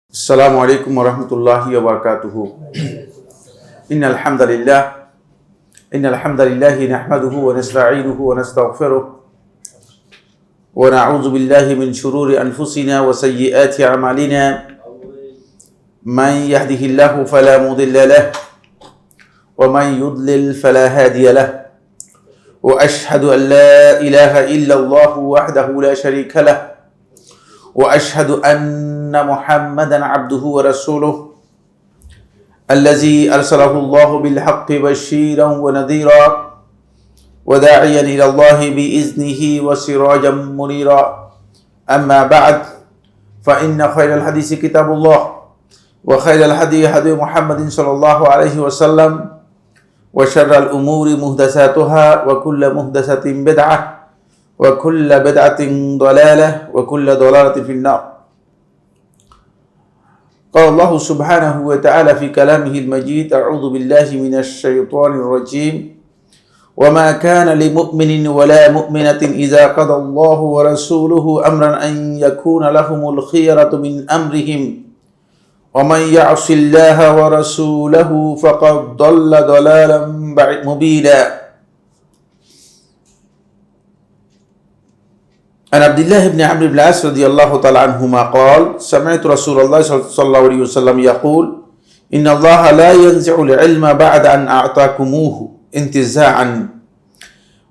Assalamu alaikum warahmatullahi wabarakatuh. Innal hamdalillah nahmaduhu wa nasta'inuhu wa nastaghfiruh wa na'udzu billahi min shururi anfusina wa sayyiati a'malina. Man yahdihillahu fala mudilla lahu wa man yudlil fala hadiya lahu. Wa ashhadu an la ilaha illa Allah wahdahu la sharika lahu. وأشهد أن محمدا عبده ورسوله الذي أرسله الله بالحق بشيرا ونذيرا وداعيا إلى الله بإذنه وسراجا منيرا. أما بعد فإن خير الحديث كتاب الله وخير الهدي هدي محمد صلى الله عليه وسلم وشر الأمور محدثاتها وكل محدثة بدعة وكل بدعة ضلالة وكل ضلالة في النار. قال الله سبحانه وتعالى في كلامه المجيد: أعوذ بالله من الشيطان الرجيم وما كان لمؤمن ولا مؤمنة إذا قضى الله ورسوله أمرا أن يكون لهم الخيرة من أمرهم ومن يعص الله ورسوله فقد ضل ضلالا مبينا. عن عبد الله بن عمرو بن العاص رضي الله تعالى عنهما قال: سمعت رسول الله صلى الله عليه وسلم يقول: إن الله لا ينزع العلم بعد أن أعطاكموه انتزاعا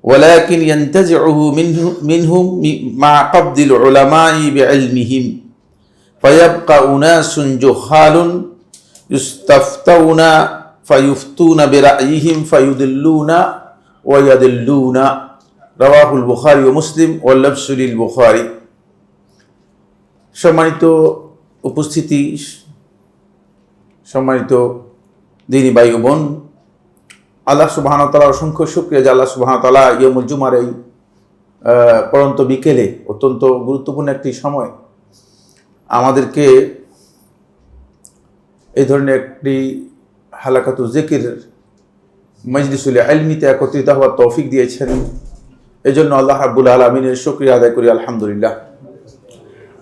ولكن ينتزعه منهم مع قبض العلماء بعلمهم فيبقى أناس جهال يستفتون فيفتون برأيهم فيضلون ويضلون. রাওয়াহুল Bukhari ও মুসলিম ওয়াল লাফযু লিল বুখারী। সম্মানিত উপস্থিতি, সম্মানিত দিনী ভাই ও বোন, আল্লাহ সুবহানাহু ওয়া তাআলার অসংখ্য শুকরিয়া যে আল্লাহ সুবহানাহু ওয়া তাআলা ইয়াউমুল জুমার এই পরন্ত বিকেলে অত্যন্ত গুরুত্বপূর্ণ একটি সময় আমাদেরকে এই ধরনের একটি হালাকাতুল যিকির মজলিসুল ইলমিতে একত্রিত হওয়ার তৌফিক দিয়েছেন। এজন্য আল্লাহ রাব্বুল আলামিনের শুকরিয়া আদায় করি, আলহামদুলিল্লাহ।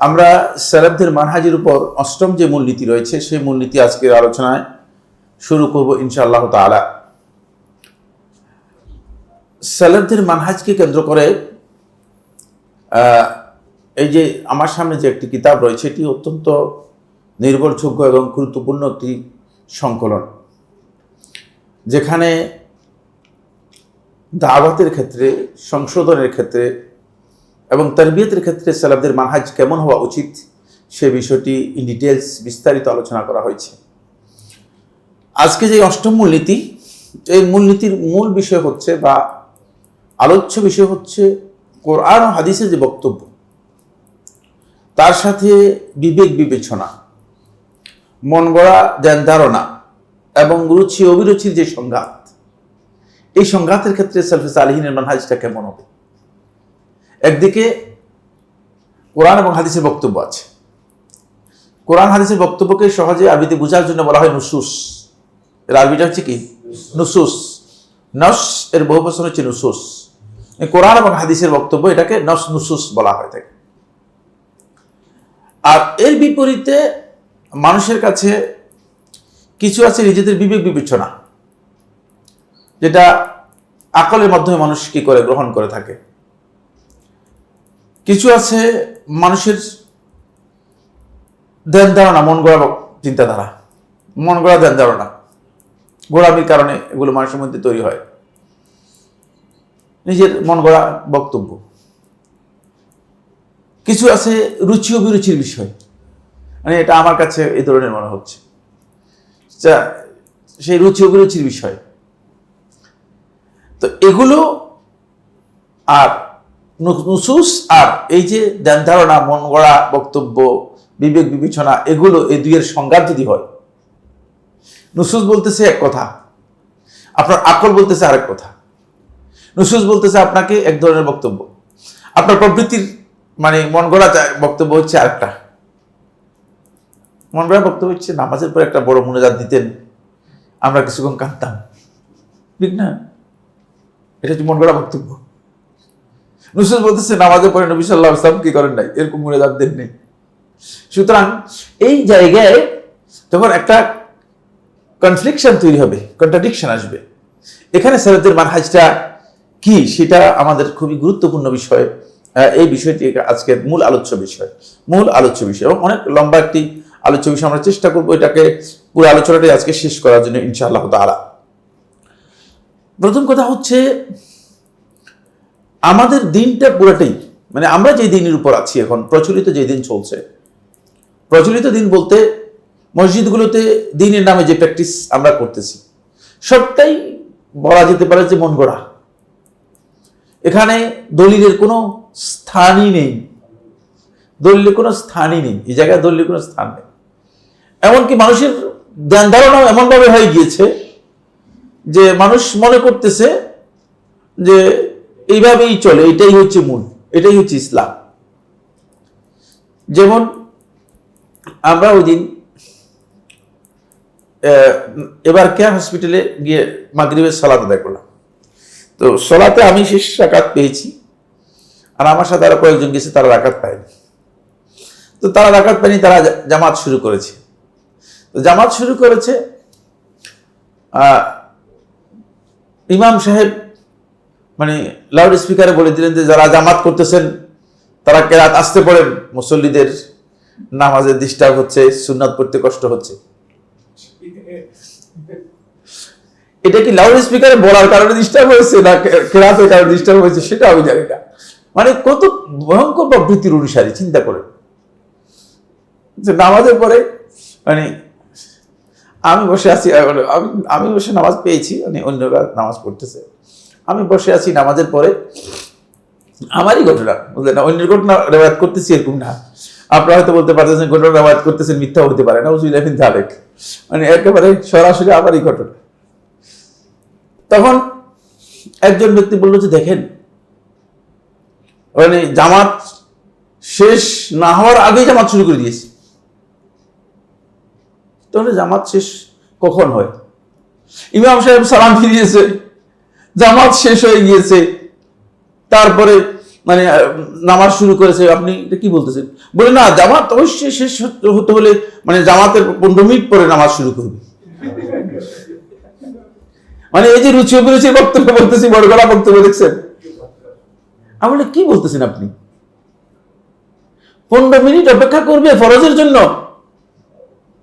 আমরা সালাফদের মানহাজের উপর অষ্টম যে মূলনীতি রয়েছে সেই মূলনীতি আজকের আলোচনায় শুরু করব ইনশাআল্লাহ তাআলা। সালাফদের মানহাজকে কেন্দ্র করে এই যে আমার সামনে যে একটি কিতাব রয়েছে এটি অত্যন্ত নির্ভরযোগ্য এবং গুরুত্বপূর্ণ একটি সংকলন, যেখানে দাওয়াতের ক্ষেত্রে, সংশোধনের ক্ষেত্রে এবং তারবিয়তের ক্ষেত্রে সালাফদের মানহাজ কেমন হওয়া উচিত সে বিষয়টি ইন ডিটেলস বিস্তারিত আলোচনা করা হয়েছে। আজকে যে অষ্টম মূলনীতি, এই মূলনীতির মূল বিষয় হচ্ছে বা আলোচ্য বিষয় হচ্ছে কোরআন ও হাদিসের যে বক্তব্য তার সাথে বিবেক বিবেচনা, মন গড়া ধ্যান ধারণা এবং রুচি অভিরুচির যে সংঘাত, এই সংঘাতের ক্ষেত্রে সালফে সালেহিনের মানহাজটা কেমন হবে। একদিকে কোরআন এবং হাদিসের বক্তব্য আছে, কোরআন হাদিসের বক্তব্যকে সহজে আরবিতে বোঝার জন্য বলা হয় নুসুস। এর আরবিটা হচ্ছে কি? নুসুস। নস এর বহু বচন হচ্ছে নুসুস। কোরআন এবং হাদিসের বক্তব্য এটাকে নস নুসুস বলা হয় থাকে। আর এর বিপরীতে মানুষের কাছে কিছু আছে নিজেদের বিবেক বিবেচনা, যেটা আকলের মাধ্যমে মানুষ কি করে গ্রহণ করে থাকে। কিছু আছে মানুষের ধ্যান ধারণা, মন গড়া চিন্তাধারা, মন গড়া ধ্যান ধারণা, গোড়ামির কারণে এগুলো মানুষের মধ্যে তৈরি হয়, নিজের মন গড়া বক্তব্য। কিছু আছে রুচি অভিরুচির বিষয়, মানে এটা আমার কাছে এই ধরনের মনে হচ্ছে, সেই রুচি অভিরুচির বিষয়। তো এগুলো আর নুসুস আর এই যে ধ্যান ধারণা, মন গড়া বক্তব্য, বিবেক বিবেচনা, এগুলো এই দুইয়ের সংঘাত যদি হয়, নুসুস বলতেছে এক কথা, আপনার আকল বলতেছে আরেক কথা। নুসুস বলতেছে আপনাকে এক ধরনের বক্তব্য, আপনার প্রবৃত্তির মানে মন গড়া বক্তব্য হচ্ছে আরেকটা। মন গড়া বক্তব্য হচ্ছে নামাজের পর একটা বড় মুনাজাত দিতেন, আমরা কিছুক্ষণ কাঁদতাম, ঠিক না? এটা হচ্ছে মন গড়া বক্তব্য। নুসুস বলতেছে নামাজের পরে নবী সাল্লাল্লাহু আলাইহি ওয়াসাল্লাম কি করেন নাই, এরকম মুনাজাত দেন নেই, সুতরাং এই জায়গায় তখন একটা কনফ্লিকশন তৈরি হবে, কন্ট্রাডিকশন আসবে। এখানে সালাতের মানহাজটা কি সেটা আমাদের খুবই গুরুত্বপূর্ণ বিষয়। এই বিষয়টি আজকের মূল আলোচ্য বিষয় এবং অনেক লম্বা একটি আলোচ্য বিষয়। আমরা চেষ্টা করবো এটাকে পুরো আলোচনাটাই আজকে শেষ করার জন্য ইনশাআল্লাহ তাআলা। প্রথম কথা হচ্ছে আমাদের দিনটা পুরোটাই, মানে আমরা যে দিনের উপর আছি এখন, প্রচলিত যে দিন চলছে, প্রচলিত দিন বলতে মসজিদগুলোতে দিনের নামে যে প্র্যাকটিস আমরা করতেছি সবটাই বলা যেতে পারে যে মন গড়া। এখানে দলিলের কোনো স্থানই নেই, এই জায়গায় দলিলের কোনো স্থান নেই। এমনকি মানুষের জ্ঞান ধারণাও এমনভাবে হয়ে গিয়েছে যে মানুষ মনে করতেছে যে এইভাবেই চলে, এটাই হচ্ছে মূল, এটাই হচ্ছে ইসলাম। যেমন আমরা ওই দিন এবার কেয়ার হসপিটালে গিয়ে মাগরিবের সালাত আদায় করলাম। তো সালাতে আমি শেষ রাকাত পেয়েছি, আর আমার সাথে আরো কয়েকজন গেছে, তারা রাকাত পায়নি। তো তারা রাকাত পায়নি, তারা জামাত শুরু করেছে। তো জামাত শুরু করেছে, ইমাম সাহেব মানে লাউড স্পিকারে বলে দিলেন যে যারা জামাত করতেছেন তারা কেরাত আসতে পড়েন, মুসল্লিদের নামাজের ডিস্টার্ব হচ্ছে, সুন্নাত পড়তে কষ্ট হচ্ছে। এটা কি লাউড স্পিকারে বলার কারণে ডিস্টার্ব হয়েছে না কেরাতের কারণে ডিস্টার্ব হয়েছে সেটা আমি জানি না। মানে কত ভয়ঙ্কর প্রবৃত্তির অনুসারী, চিন্তা করেন যে নামাজের পরে মানে আমি বসে আছি, আমি বসে নামাজ পেয়েছি, মানে অন্যরা নামাজ পড়তেছে, আমি বসে আছি নামাজের পরে, আমারই ঘটনা, বুঝলেন না, অন্যের ঘটনা রেওয়ায়াত করতেছি এরকম না। আপনারা হয়তো বলতে পারতেছেন ঘটনা রেওয়ায়াত করতেছেন, মিথ্যা হতে পারে না, মানে একেবারে সরাসরি আমারই ঘটনা। তখন একজন ব্যক্তি বলল যে দেখেন, মানে জামাত শেষ না হওয়ার আগেই জামাত শুরু করে দিয়েছে। তাহলে জামাত শেষ কখন হয়? ইমাম সাহেব সালাম ফিরিয়েছে, জামাত শেষ হয়ে গিয়েছে, তারপরে মানে নামাজ শুরু করেছে। আপনি এটা কি বলতেছেন? বলে না, জামাত অবশ্যই শেষ হতে হলে মানে জামাতের 15 মিনিট পরে নামাজ শুরু করবে। মানে এই যে রুচি অভিরুচির বক্তব্য বলতেছি, বড় গলা বক্তব্য দেখছেন, আমি কি বলতেছেন আপনি? 15 মিনিট অপেক্ষা করবে ফরজের জন্য,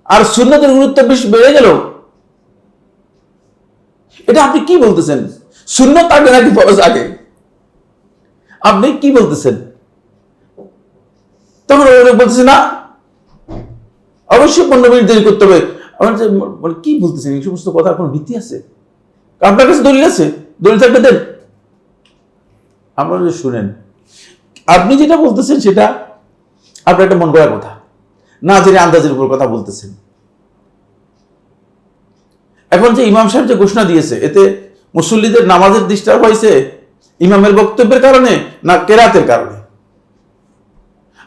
আর সুন্নতের গুরুত্ব বেশি বেড়ে গেল। এটা আপনি কি বলতেছেন? সুন্নত আগে নাকি ফরজ আগে? আপনি কি বলতেছেন? তখন বলতেছে না, অবশ্যই 15 মিনিট দেরি করতে হবে। কি বলতেছেন? এই সমস্ত কথার কোনো ভিত্তি আছে? আপনার কাছে দলিল আছে? দলিল থাকবে দেন। আমরা শুনেন, আপনি যেটা বলতেছেন সেটা আপনার একটা মন গড়া কথা, না জেনে আন্দাজের উপর কথা বলতেছেন। এখন যে ইমাম সাহেব যে ঘোষণা দিয়েছে, এতে মুসল্লিদের নামাজের ডিস্টার্ব হয়েছে ইমামের বক্তব্যের কারণে না কেরাতের কারণে?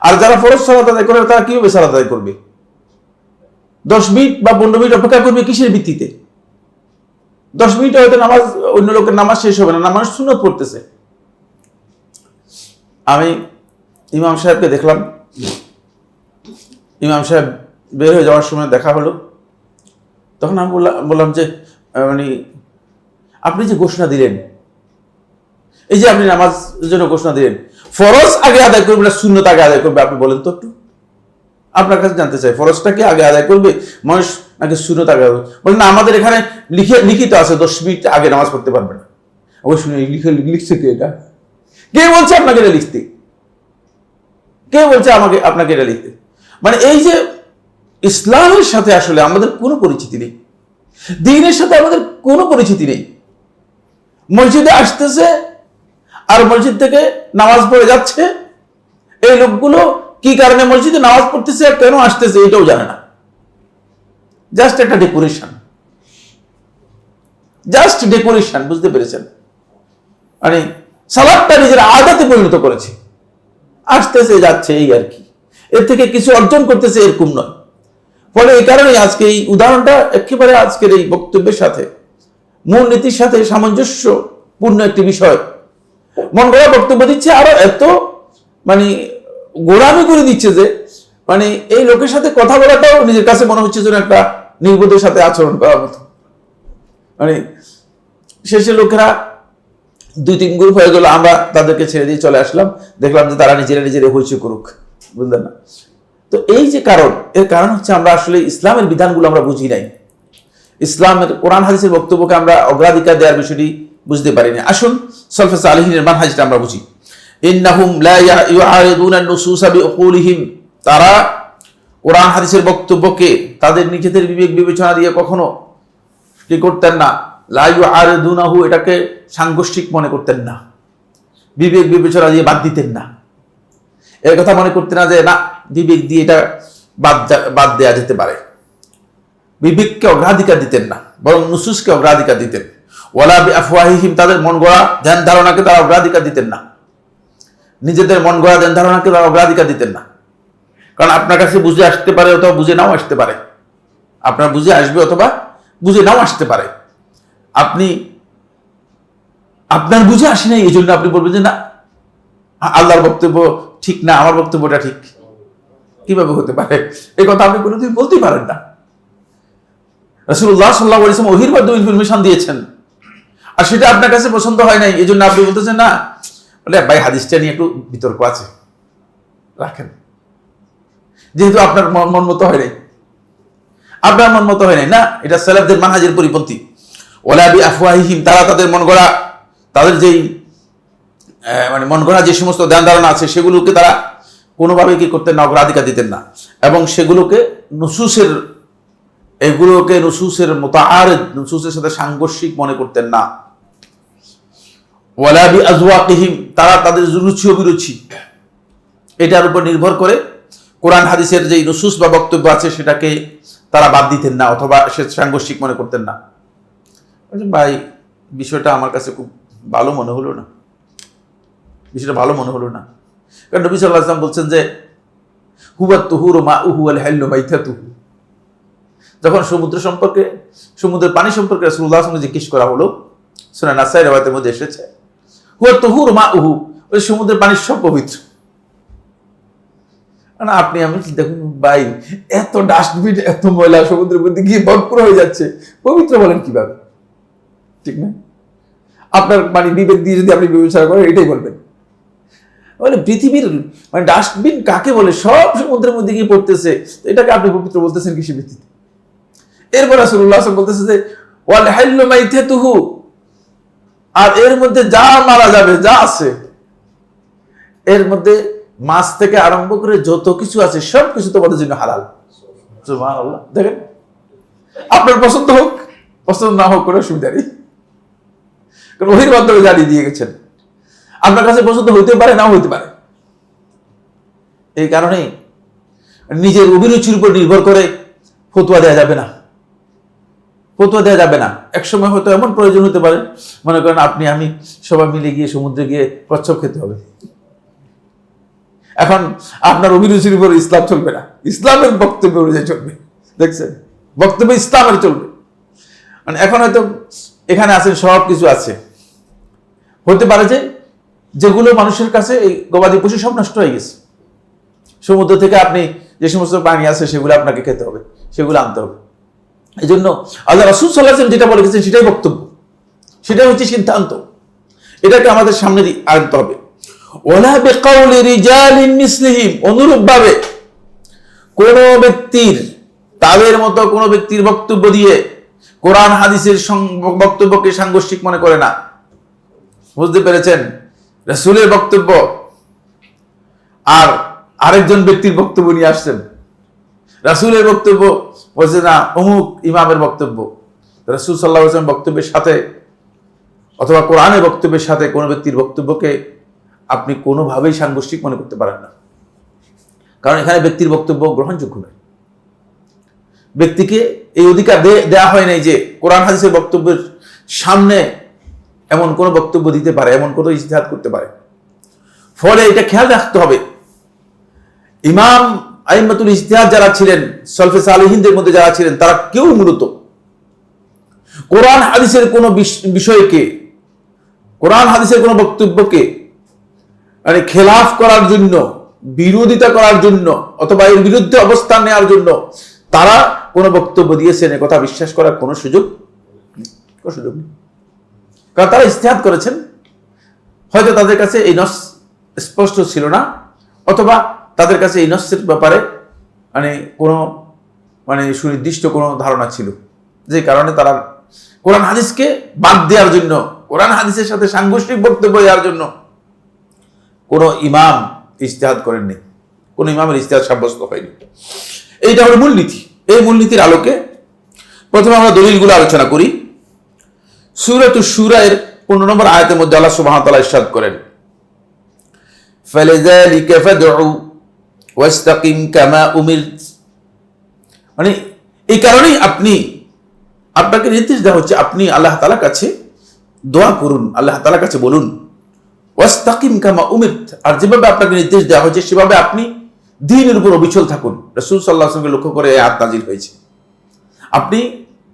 আর যারা ফরজ সালাত আদায় করে তারা কিভাবে সালাত আদায় করবে? 10 মিনিট বা 15 মিনিট অপেক্ষা করবে কিসের ভিত্তিতে? 10 মিনিটে হয়তো নামাজ, অন্য লোকের নামাজ শেষ হবে না, মানুষ সুন্নত পড়তেছে। আমি ইমাম সাহেবকে দেখলাম, ইমাম সাহেব বের হয়ে যাওয়ার সময় দেখা হলো। তখন আমি বললাম যে মানে আপনি যে ঘোষণা দিলেন, এই যে আপনি নামাজের জন্য ঘোষণা দিলেন, ফরজ আগে আদায় করবে না সুন্নত আগে আদায় করবে? আপনি বলেন তো একটু, আপনার কাছে জানতে চাই, ফরজটা কি আগে আদায় করবে মানুষ নাকি সুন্নত আগে আদায়? বলেন না, আমাদের এখানে লিখিত আছে 10 মিনিট আগে নামাজ পড়তে পারবে না। অবশ্যই লিখছে কে? এটা কে বলছে আপনাকে এটা লিখতে? কে বলছে আপনাকে এটা লিখতে? মানে এই যে ইসলামের সাথে আসলে আমাদের কোনো পরিচিতি নেই, দ্বীনের সাথে আমাদের কোনো পরিচিতি নেই। মসজিদে আসতেছে আর মসজিদ থেকে নামাজ পড়ে যাচ্ছে, এই লোকগুলো কি কারণে মসজিদে নামাজ পড়তেছে আর কেন আসতেছে এটাও জানে না। জাস্ট একটা ডেকোরেশন, বুঝতে পেরেছেন? মানে সালাতটা নিজের আদাতে পরিণত করেছে, আসতেছে যাচ্ছে এই আর কি, এর থেকে কিছু অর্জন করতেছে এরকম নয়। ফলে এই কারণে আজকে এই উদাহরণটা একেবারে আজকের এই বক্তব্যের সাথে, মূল নীতির সাথে সামঞ্জস্যপূর্ণ একটি বিষয়। মন গড়া বক্তব্য দিচ্ছে, আরো এত মানে গোড়ামি করে দিচ্ছে যে মানে এই লোকের সাথে কথা বলাটাও নিজের কাছে মনে হচ্ছে যেন একটা নির্বোধের সাথে আচরণ করার মতো। মানে শেষে লোকেরা 2-3 গ্রুপ হয়ে গেল, আমরা তাদেরকে ছেড়ে দিয়ে চলে আসলাম, দেখলাম যে তারা নিজেরা হইচই করুক, বুঝলেন না? তো এই যে এর কারণ হচ্ছে আমরা আসলে ইসলামের বিধানগুলো আমরা বুঝি নাই, ইসলামের কোরআন হাদিসের বক্তব্যকে আমরা অগ্রাধিকার দেওয়ার বিষয়টি বুঝতে পারিনি। আসুন সালফে সালেহিনের মানহাজটা আমরা বুঝি। ইন্নাহুম লা ইউআরিদুনা নুসুসা বিউকুলিহিম, তারা কোরআন হাদিসের বক্তব্যকে তাদের নিজেদের বিবেক বিবেচনা দিয়ে কখনো কি করতেন না, লা ইউআরিদুনাহু, এটাকে সাংঘর্ষিক মনে করতেন না, বিবেক বিবেচনা দিয়ে বাদ দিতেন না, এর কথা মনে করতেন না যে না বিবেক দিয়ে এটা বাদ দেওয়া যেতে পারে। বিবেককে অগ্রাধিকার দিতেন না, বরং নুসুসকে অগ্রাধিকার দিতেন। ওয়ালা বিআফওয়াহিহিম, তাদের মন গড়া ধ্যান ধারণাকে তারা অগ্রাধিকার দিতেন না, নিজেদের মন গড়া ধ্যান ধারণাকে তারা অগ্রাধিকার দিতেন না। কারণ আপনার কাছে বুঝে আসতে পারে অথবা বুঝে নাও আসতে পারে, আপনার বুঝে আসবে অথবা বুঝে নাও আসতে পারে। আপনি আপনার বুঝে আসে নাই, এই জন্য আপনি বলবেন যে না আল্লাহর বক্তব্য ঠিক না, আমার বক্তব্যটা ঠিক। কিভাবে হতে পারে? এই কথা আপনি কোনোদিন বলতেই পারেন না। রাসূলুল্লাহ সাল্লাল্লাহু আলাইহি ওয়াসাল্লাম ওহীর মাধ্যমে ইনফরমেশন দিয়েছেন, আর সেটা আপনার কাছে পছন্দ হয় নাই, এই জন্য আপনি বলতেছেন না বলে ভাই হাদিসটা নিয়ে একটু বিতর্ক আছে, রাখেন, যেহেতু আপনার মন মতো হয় নাই, আপনার মন মতো হয় নাই না, এটা সালাফদের মানহাজের পরিপন্থী। ওয়ালা বিআফওয়াহিহিম, তারা তাদের মন গড়া, তাদের যেই মানে মন গড়া যে সমস্ত ধ্যান ধারণা আছে সেগুলোকে তারা কোনোভাবে কি করতেন না, অগ্রাধিকার দিতেন না, এবং সেগুলোকে নুসুসের মুতাআরিদ, নুসুসের সাথে সাংঘর্ষিক মনে করতেন না। ওয়ালা বিআজওয়াকিহিম, তারা তাদের রুচি অভিরুচি এটার উপর নির্ভর করে কোরআন হাদিসের যে নুসুস বা বক্তব্য আছে সেটাকে তারা বাদ দিতেন না অথবা সে সাংঘর্ষিক মনে করতেন না। ভাই বিষয়টা আমার কাছে খুব ভালো মনে হলো না, বিষয়টা ভালো মনে হলো না। কারণ নবী সাল্লাল্লাহু আলাইহি ওয়াসাল্লাম বলছেন যে হুয়া তুহুরু মাউহু ওয়াল হাল্লু মাইতাতুহু, যখন সমুদ্রের পানি সম্পর্কে রাসূলুল্লাহ সাল্লাল্লাহু আলাইহি ওয়াসাল্লাম জিজ্ঞেস করা হলো, সুনান নাসাই riwayat-এর মধ্যে এসেছে হুয়া তুহুরু মাউহু, ওই সমুদ্রের পানি সব পবিত্র। না আপনি আমি দেখুন ভাই, এত ডাস্টবিন এত ময়লা সমুদ্রের মধ্যে গিয়ে ভরপুর হয়ে যাচ্ছে, পবিত্র বলেন কিভাবে? ঠিক না? আপনার মানে বিবেক দিয়ে যদি আপনি বিবেচনা করেন এটাই বলবেন। মানে পৃথিবীর মানে ডাস্টবিন কাকে বলে? সব সমুদ্রের মধ্যে গিয়ে পড়তেছে, এটাকে আপনি পবিত্র বলতেছেন কৃষি ভিত্তিতে? এরপর রাসূলুল্লাহ সাল্লাল্লাহু আলাইহি ওয়াসাল্লাম বলতেছে যে ওয়াল হাল্লু মাইতাতুহু, আর এর মধ্যে যা মারা যাবে যা আছে, এর মধ্যে মাছ থেকে আরম্ভ করে যত কিছু আছে সব কিছু তোমাদের জন্য হালাল। সুবহানাল্লাহ। দেখেন, আপনার পছন্দ হোক পছন্দ না হোক কোনো অসুবিধা নেই, কারণ ওহীর মাধ্যমে জানিয়ে দিয়ে গেছেন। আপনার কাছে পছন্দ হইতে পারে নাও হইতে পারে, এই কারণে নিজের অভিরুচির উপর নির্ভর করে ফতোয়া দেওয়া যাবে না, ফতোয়া দেওয়া যাবে না। একসময় হয়তো এমন প্রয়োজন হতে পারে, মনে করেন আপনি আমি সবাই মিলে গিয়ে সমুদ্রে গিয়ে কচ্ছপ খেতে হবে, এখন আপনার অভিরুচির উপর ইসলাম চলবে না, ইসলামের বক্তব্য অনুযায়ী চলবে। দেখছেন, বক্তব্য ইসলামের চলবে। মানে এখন হয়তো এখানে আছেন সব কিছু আছে, হতে পারে যে যেগুলো মানুষের কাছে এই গবাদি পশু সব নষ্ট হয়ে গেছে, সমুদ্র থেকে আপনি যে সমস্ত পানি আছে সেগুলো আপনাকে খেতে হবে, সেগুলো আনতে হবে। এই জন্য আল্লাহ রাসূল সাল্লাল্লাহু আলাইহি ওয়াসাল্লাম যেটা বলে গেছেন সেটাই বক্তব্য, সেটাই হচ্ছে সিদ্ধান্ত, এটাকে আমাদের সামনে আনতে হবে। ওয়ালা বিকাউলি রিজালিন মিসলিহিম, অনুরূপভাবে কোন ব্যক্তির তাদের মতো কোন ব্যক্তির বক্তব্য দিয়ে কোরআন হাদিসের বক্তব্যকে সাংঘর্ষিক মনে করে না। বুঝতে পেরেছেন? রাসূলের বক্তব্য আর আরেকজন ব্যক্তির বক্তব্য নিয়ে আসছেন, রাসূলের বক্তব্য বলছে না অমুক ইমামের বক্তব্য। রাসূল সাল্লাল্লাহু আলাইহি ওয়াসাল্লাম বক্তব্যের সাথে অথবা কোরআনের বক্তব্যের সাথে কোনো ব্যক্তির বক্তব্যকে আপনি কোনোভাবেই সাংঘর্ষিক মনে করতে পারেন না, কারণ এখানে ব্যক্তির বক্তব্য গ্রহণযোগ্য নয়। ব্যক্তিকে এই অধিকার দেয়া হয় নাই যে কোরআন হাদিসের বক্তব্যের সামনে এমন কোন বক্তব্য দিতে পারে, এমন কোন ইজতিহাদ করতে পারে। ফলে এটা খেয়াল রাখতে হবে, ইমাম আইম্মাতুল ইজতিহাদ যারা ছিলেন, সালফে সালেহিনদের মধ্যে যারা ছিলেন, তারা কেউ মূলত কোরআন হাদিসের কোন বিষয়কে, কোরআন হাদিসের কোন বক্তব্যকে মানে খেলাফ করার জন্য বিরোধিতা করার জন্য অথবা এর বিরুদ্ধে অবস্থান নেওয়ার জন্য তারা কোনো বক্তব্য দিয়েছেন এ কথা বিশ্বাস করার কোনো সুযোগ নেই। কারণ তারা ইজতিহাদ করেছেন, হয়তো তাদের কাছে এই নস স্পষ্ট ছিল না, অথবা তাদের কাছে এই নসের ব্যাপারে কোনো সুনির্দিষ্ট কোনো ধারণা ছিল, যে কারণে তারা কোরআন হাদিসকে বাদ দেওয়ার জন্য, কোরআন হাদিসের সাথে সাংঘর্ষিক বক্তব্য দেওয়ার জন্য কোনো ইমাম ইজতিহাদ করেননি, কোনো ইমামের ইজতিহাদ সাব্যস্ত হয়নি। এইটা হলো মূলনীতি। এই মূলনীতির আলোকে প্রথমে আমরা দলিলগুলো আলোচনা করি। সূরাতুশ শূরা এর 15 নম্বর আয়াতের মধ্যে আল্লাহ সুবহানাহু ওয়া তাআলা ইরশাদ করেন, ফালিযালিকা ফাদউ ওয়াস্তাকিম কামা উমিরত, এই কারণেই আপনাকে নির্দেশ দেওয়া হচ্ছে আপনি আল্লাহ তাআলার কাছে দোয়া করুন, আল্লাহ তাআলার কাছে বলুন, ওয়াস্তাকিম কামা উমিরত, আর যেভাবে আপনাকে নির্দেশ দেওয়া হয়েছে সেভাবে আপনি দ্বীনের উপর অবিচল থাকুন। রাসূল সাল্লাল্লাহু আলাইহি ওয়াসাল্লামকে লক্ষ্য করে এই আয়াত নাযিল হয়েছে। আপনি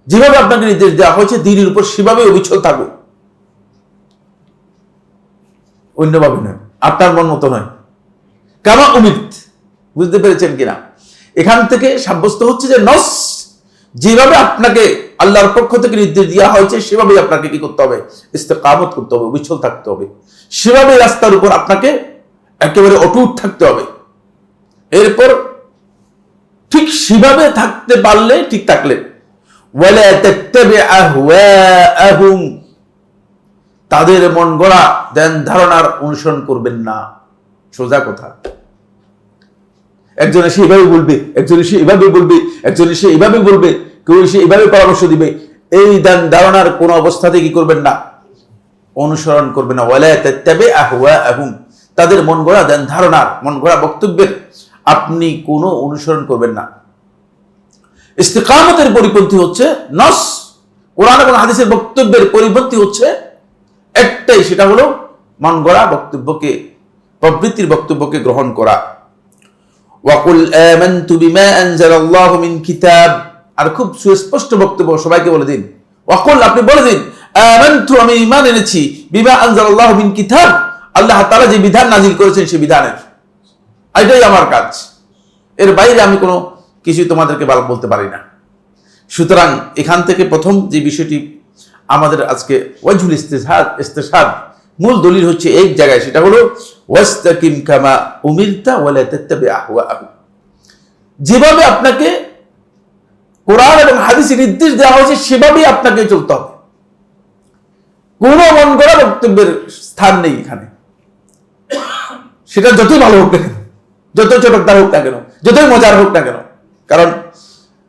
যেভাবে আপনাকে নির্দেশ দেওয়া হয়েছে দ্বীনের উপর সেভাবে অবিচল থাকুন, অন্যভাবে নয়, আপনার মন মতো নয়। কামা উমিরত, বুঝতে পেরেছেন কিনা? এখান থেকে সাব্যস্ত হচ্ছে যে নস যেভাবে আপনাকে আল্লাহর পক্ষ থেকে নির্দেশ দেওয়া হয়েছে সেভাবেই আপনাকে কি করতে হবে? ইস্তেকামত করতে হবে, অবিচল থাকতে হবে, সেভাবে রাস্তার উপর আপনাকে একেবারে অটুট থাকতে হবে। এরপর ঠিক সেভাবে থাকতে পারলে ঠিক থাকলে, ওয়ালা তাত্তাবি আহওয়াআহুম, তাদের মন গড়া ধ্যান ধারণার অনুসরণ করবেন না। সোজা কথা। একজন এসে এভাবে বলবে, একজন এসে এভাবে বলবে, একজন এসে এভাবে বলবে, কেউ এসে এভাবে পরামর্শ দিবে, এই ধ্যান ধারণার কোনো অবস্থাতে কি করবেন না? অনুসরণ করবেন না। ওয়ালা তাত্তাবি আহওয়াআহুম, তাদের মন গড়া ধ্যান ধারণার, মন গড়া বক্তব্যের আপনি কোনো অনুসরণ করবেন না। ইস্তিকামতের পরিপন্থী হচ্ছে নস, কোরআন এবং হাদিসের বক্তব্যের পরিপন্থী হচ্ছে একটাই, সেটা হলো মন গড়া বক্তব্যকে, প্রবৃত্তির বক্তব্যকে গ্রহণ করা। ওয়াকুল আমানতু বিমা আনজালাল্লাহু মিন কিতাব, আর খুব সুস্পষ্ট বক্তব্য সবাইকে বলে দিন। ওয়াকুল, আপনি বলে দিন, আমানতু, আমি ঈমান এনেছি, বিমা আনজালাল্লাহু মিন কিতাব, আল্লাহ তাআলা যে বিধান নাযিল করেছেন সেই বিধানের, এটাই আমার কাজ, এর বাইরে আমি কোনো কিছু তোমাদেরকে বলতে পারি না। সুতরাং এখান থেকে প্রথম যে বিষয়টি আমাদের আজকে ওয়াজহুল ইস্তিশহাদ মূল দলিল হচ্ছে এই জায়গায়, সেটা হলো ওয়াস্তাকিম কামা উমিরতা ওয়ালা তাত্তাবি আহওয়াআহুম, যেভাবে আপনাকে কোরআন এবং হাদিসে নির্দেশ দেওয়া হয়েছে সেভাবেই আপনাকে চলতে হবে। কোনো মন গড়া বক্তব্যের স্থান নেই এখানে, সেটা যতই ভালো হোক না কেন, যতই চটকদার হোক না কেন, যতই মজার হোক না কেন, কারণ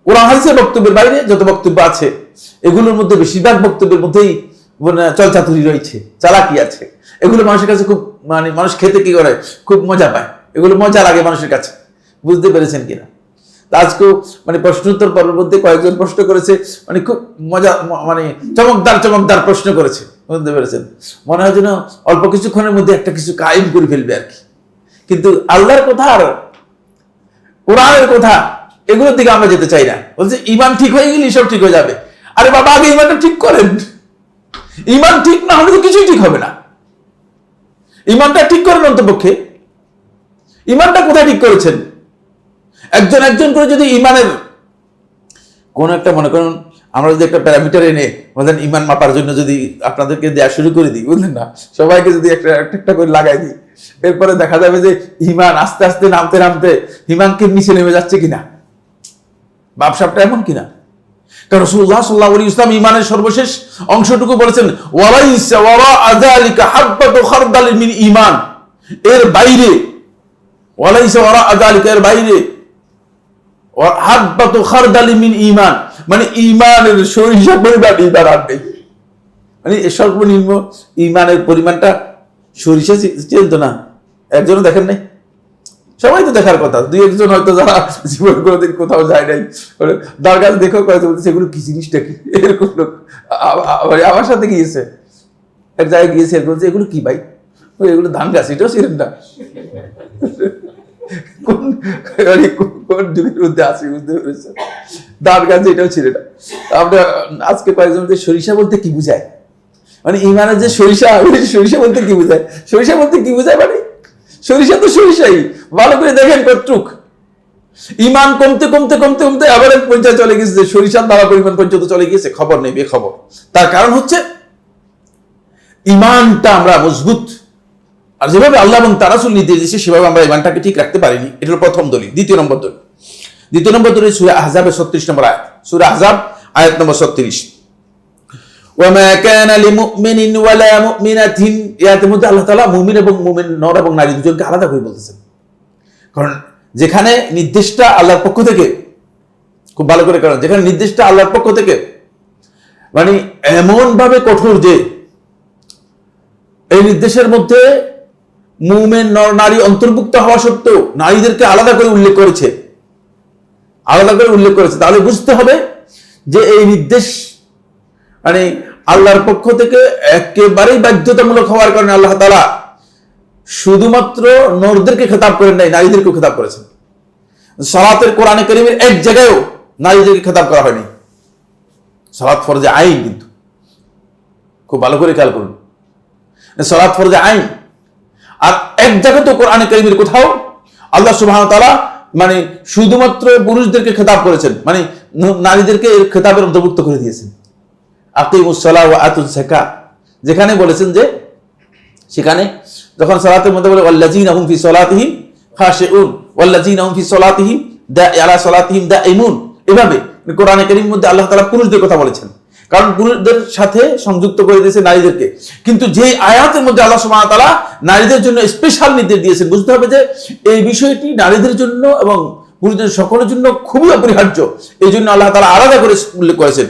কোরআন হাদিসের বক্তব্যের বাইরে যত বক্তব্য আছে এগুলোর মধ্যে বেশিরভাগ বক্তব্যের মধ্যেই চলচাতুরি রয়েছে, চালাকি আছে। এগুলো মানুষের কাছে খুব মানুষ খেতে কি করে, খুব মজা পায়, এগুলো মজা লাগে মানুষের কাছে। বুঝতে পেরেছেন কিনা? আজকেও প্রশ্নোত্তর পর্বের মধ্যে কয়েকজন প্রশ্ন করেছে, খুব মজা, চমকদার প্রশ্ন করেছে, বুঝতে পেরেছেন? মনে হয় যেন অল্প কিছুক্ষণের মধ্যে একটা কিছু কায়েম করে ফেলবে আর কি। কিন্তু আল্লাহর কথা আর কোরআনের কথা এগুলোর দিকে আমরা যেতে চাই না। বলছে ঈমান ঠিক হয়ে গেলে সব ঠিক হয়ে যাবে। আরে বাবা, আগে ঈমানটা ঠিক করেন। ঈমান ঠিক না হলে তো কিছুই ঠিক হবে না। ঈমানটা ঠিক করেন অন্তপক্ষে। ঈমানটা কোথায় ঠিক করেছেন? একজন করে যদি ঈমানের কোন একটা, মনে করুন আমরা যদি একটা প্যারামিটার এনে বলেন ঈমান মাপার জন্য যদি আপনাদেরকে দেওয়া শুরু করে দিই, বুঝলেন না, সবাইকে যদি একটা করে লাগাই দিই, এরপরে দেখা যাবে যে ঈমান আস্তে আস্তে নামতে ঈমানকে নিচে নেমে যাচ্ছে কিনা, ব্যবসাটা এমন কিনা। কারণ রাসূলুল্লাহ সাল্লাল্লাহু আলাইহি ওয়াসাল্লাম ঈমানের সর্বশেষ অংশটুকু বলেছেন, ওয়ালাইসা ওয়ারাআ যালিকা হাব্বাতু খারদালিন মিন ঈমান, এর বাইরে, ওয়ালাইসা ওয়ারাআ যালিকা, এর বাইরে হাব্বাতু খারদালিন মিন ঈমান, ঈমানের সরিষা পরিমাণ ঈমান আর নেই। সর্বনিম্ন ঈমানের পরিমাণটা সরিষা চিনতো না, একজনও দেখেন নাই। সবাই তো দেখার কথা, দুই একজন হয়তো যারা জীবন কোনোদিন কোথাও যায় নাই, তার কাছে দেখো বলতেছে এগুলো কি জিনিসটা কি, এরকম লোক আমার সাথে গিয়েছে, এক জায়গায় গিয়েছে, বলছে এগুলো কি ভাই, এগুলো ধান গাছ, এটাও ছিলেন না। কোন যুগের মধ্যে আসি, বুঝতে পেরেছে? ধান গাছ এটাও ছিল না। আমরা আজকে কয়েকজন সরিষা বলতে কি বুঝায়, ঈমানের যে সরিষা বলতে কি বুঝায়, সরিষা বলতে কি বুঝায়, সরিষা তো সরিষাই, ভালো করে দেখেন কতটুক ইমান কমতে কমতে কমতে কমতে আবার এক পর্যায়ে চলে গেছে, সরিষার দ্বারা পরিমাণ পর্যন্ত চলে গিয়েছে, খবর নেই, বেখবর। তার কারণ হচ্ছে ইমানটা আমরা মজবুত, আর যেভাবে আল্লাহ এবং তার রাসূল নির্দেশ দিয়েছে সেভাবে আমরা ইমানটাকে ঠিক রাখতে পারিনি। এটা হলো প্রথম দলিল। দ্বিতীয় নম্বর দলিল সূরা আহজাবের 36 নম্বর আয়াত, সূরা আহজাব আয়াত নম্বর 36। ওয়ামা কানা লিমুমিনিন ওয়ালা মুমিনাতিন, এর মধ্যে আল্লাহ তাআলা মুমিন এবং মুমিন নর এবং নারী দুজনকে আলাদা করে বলতেছেন। কারণ যেখানে নির্দেশটা আল্লাহর পক্ষ থেকে, খুব ভালো করে কারণ যেখানে নির্দেশটা আল্লাহর পক্ষ থেকে মানে এমন ভাবে কঠোর যে এই নির্দেশের মধ্যে মুমিন নর নারী অন্তর্ভুক্ত হওয়া সত্ত্বেও নারীদেরকে আলাদা করে উল্লেখ করেছে, তাহলে বুঝতে হবে যে এই নির্দেশ মানে আল্লাহর পক্ষ থেকে একেবারেই বাধ্যতামূলক হওয়ার কারণে আল্লাহ তাআলা শুধুমাত্র নরদেরকে খেতাব করেন নাই, নারীদেরকেও খেতাব করেছেন। সালাতের কোরআনে কারীমের এক জায়গায়ও নারীদেরকে খেতাব করা হয়নি। সালাত ফরজে আইন, কিন্তু খুব ভালো করে খেয়াল করুন, সালাত ফরজে আইন। আর এক জায়গায় তো কোরআনে কারীমের কোথাও আল্লাহ সুবহানাহু ওয়া তাআলা মানে শুধুমাত্র পুরুষদেরকে খেতাব করেছেন, মানে নারীদেরকে এর খেতাবের অন্তর্ভুক্ত করে দিয়েছেন। আকিমুস সালাহ ওয়া আতুজ যাকাত যেখানে বলেছেন যে, সেখানে যখন সালাতের মধ্যে বলে ওয়াল্লাযীনা হুম ফি সালাতিহিম খাশিউন ওয়াল্লাযীনা হুম ফি সালাতিহিম আলা সালাতিহিম দাঈমুন, এভাবে কোরআনে কারীমের মধ্যে আল্লাহ তাআলা পুরুষদের কথা বলেছেন, কারণ পুরুষদের সাথে সংযুক্ত করে দিয়েছে নারীদেরকে। কিন্তু যে আয়াতের মধ্যে আল্লাহ সুবহানাহু ওয়া তাআলা নারীদের জন্য স্পেশাল নির্দেশ দিয়েছেন, বুঝতে হবে যে এই বিষয়টি নারীদের জন্য এবং পুরুষদের সকলের জন্য খুবই অপরিহার্য। এই জন্য আল্লাহ তাআলা আলাদা করে উল্লেখ করেছেন।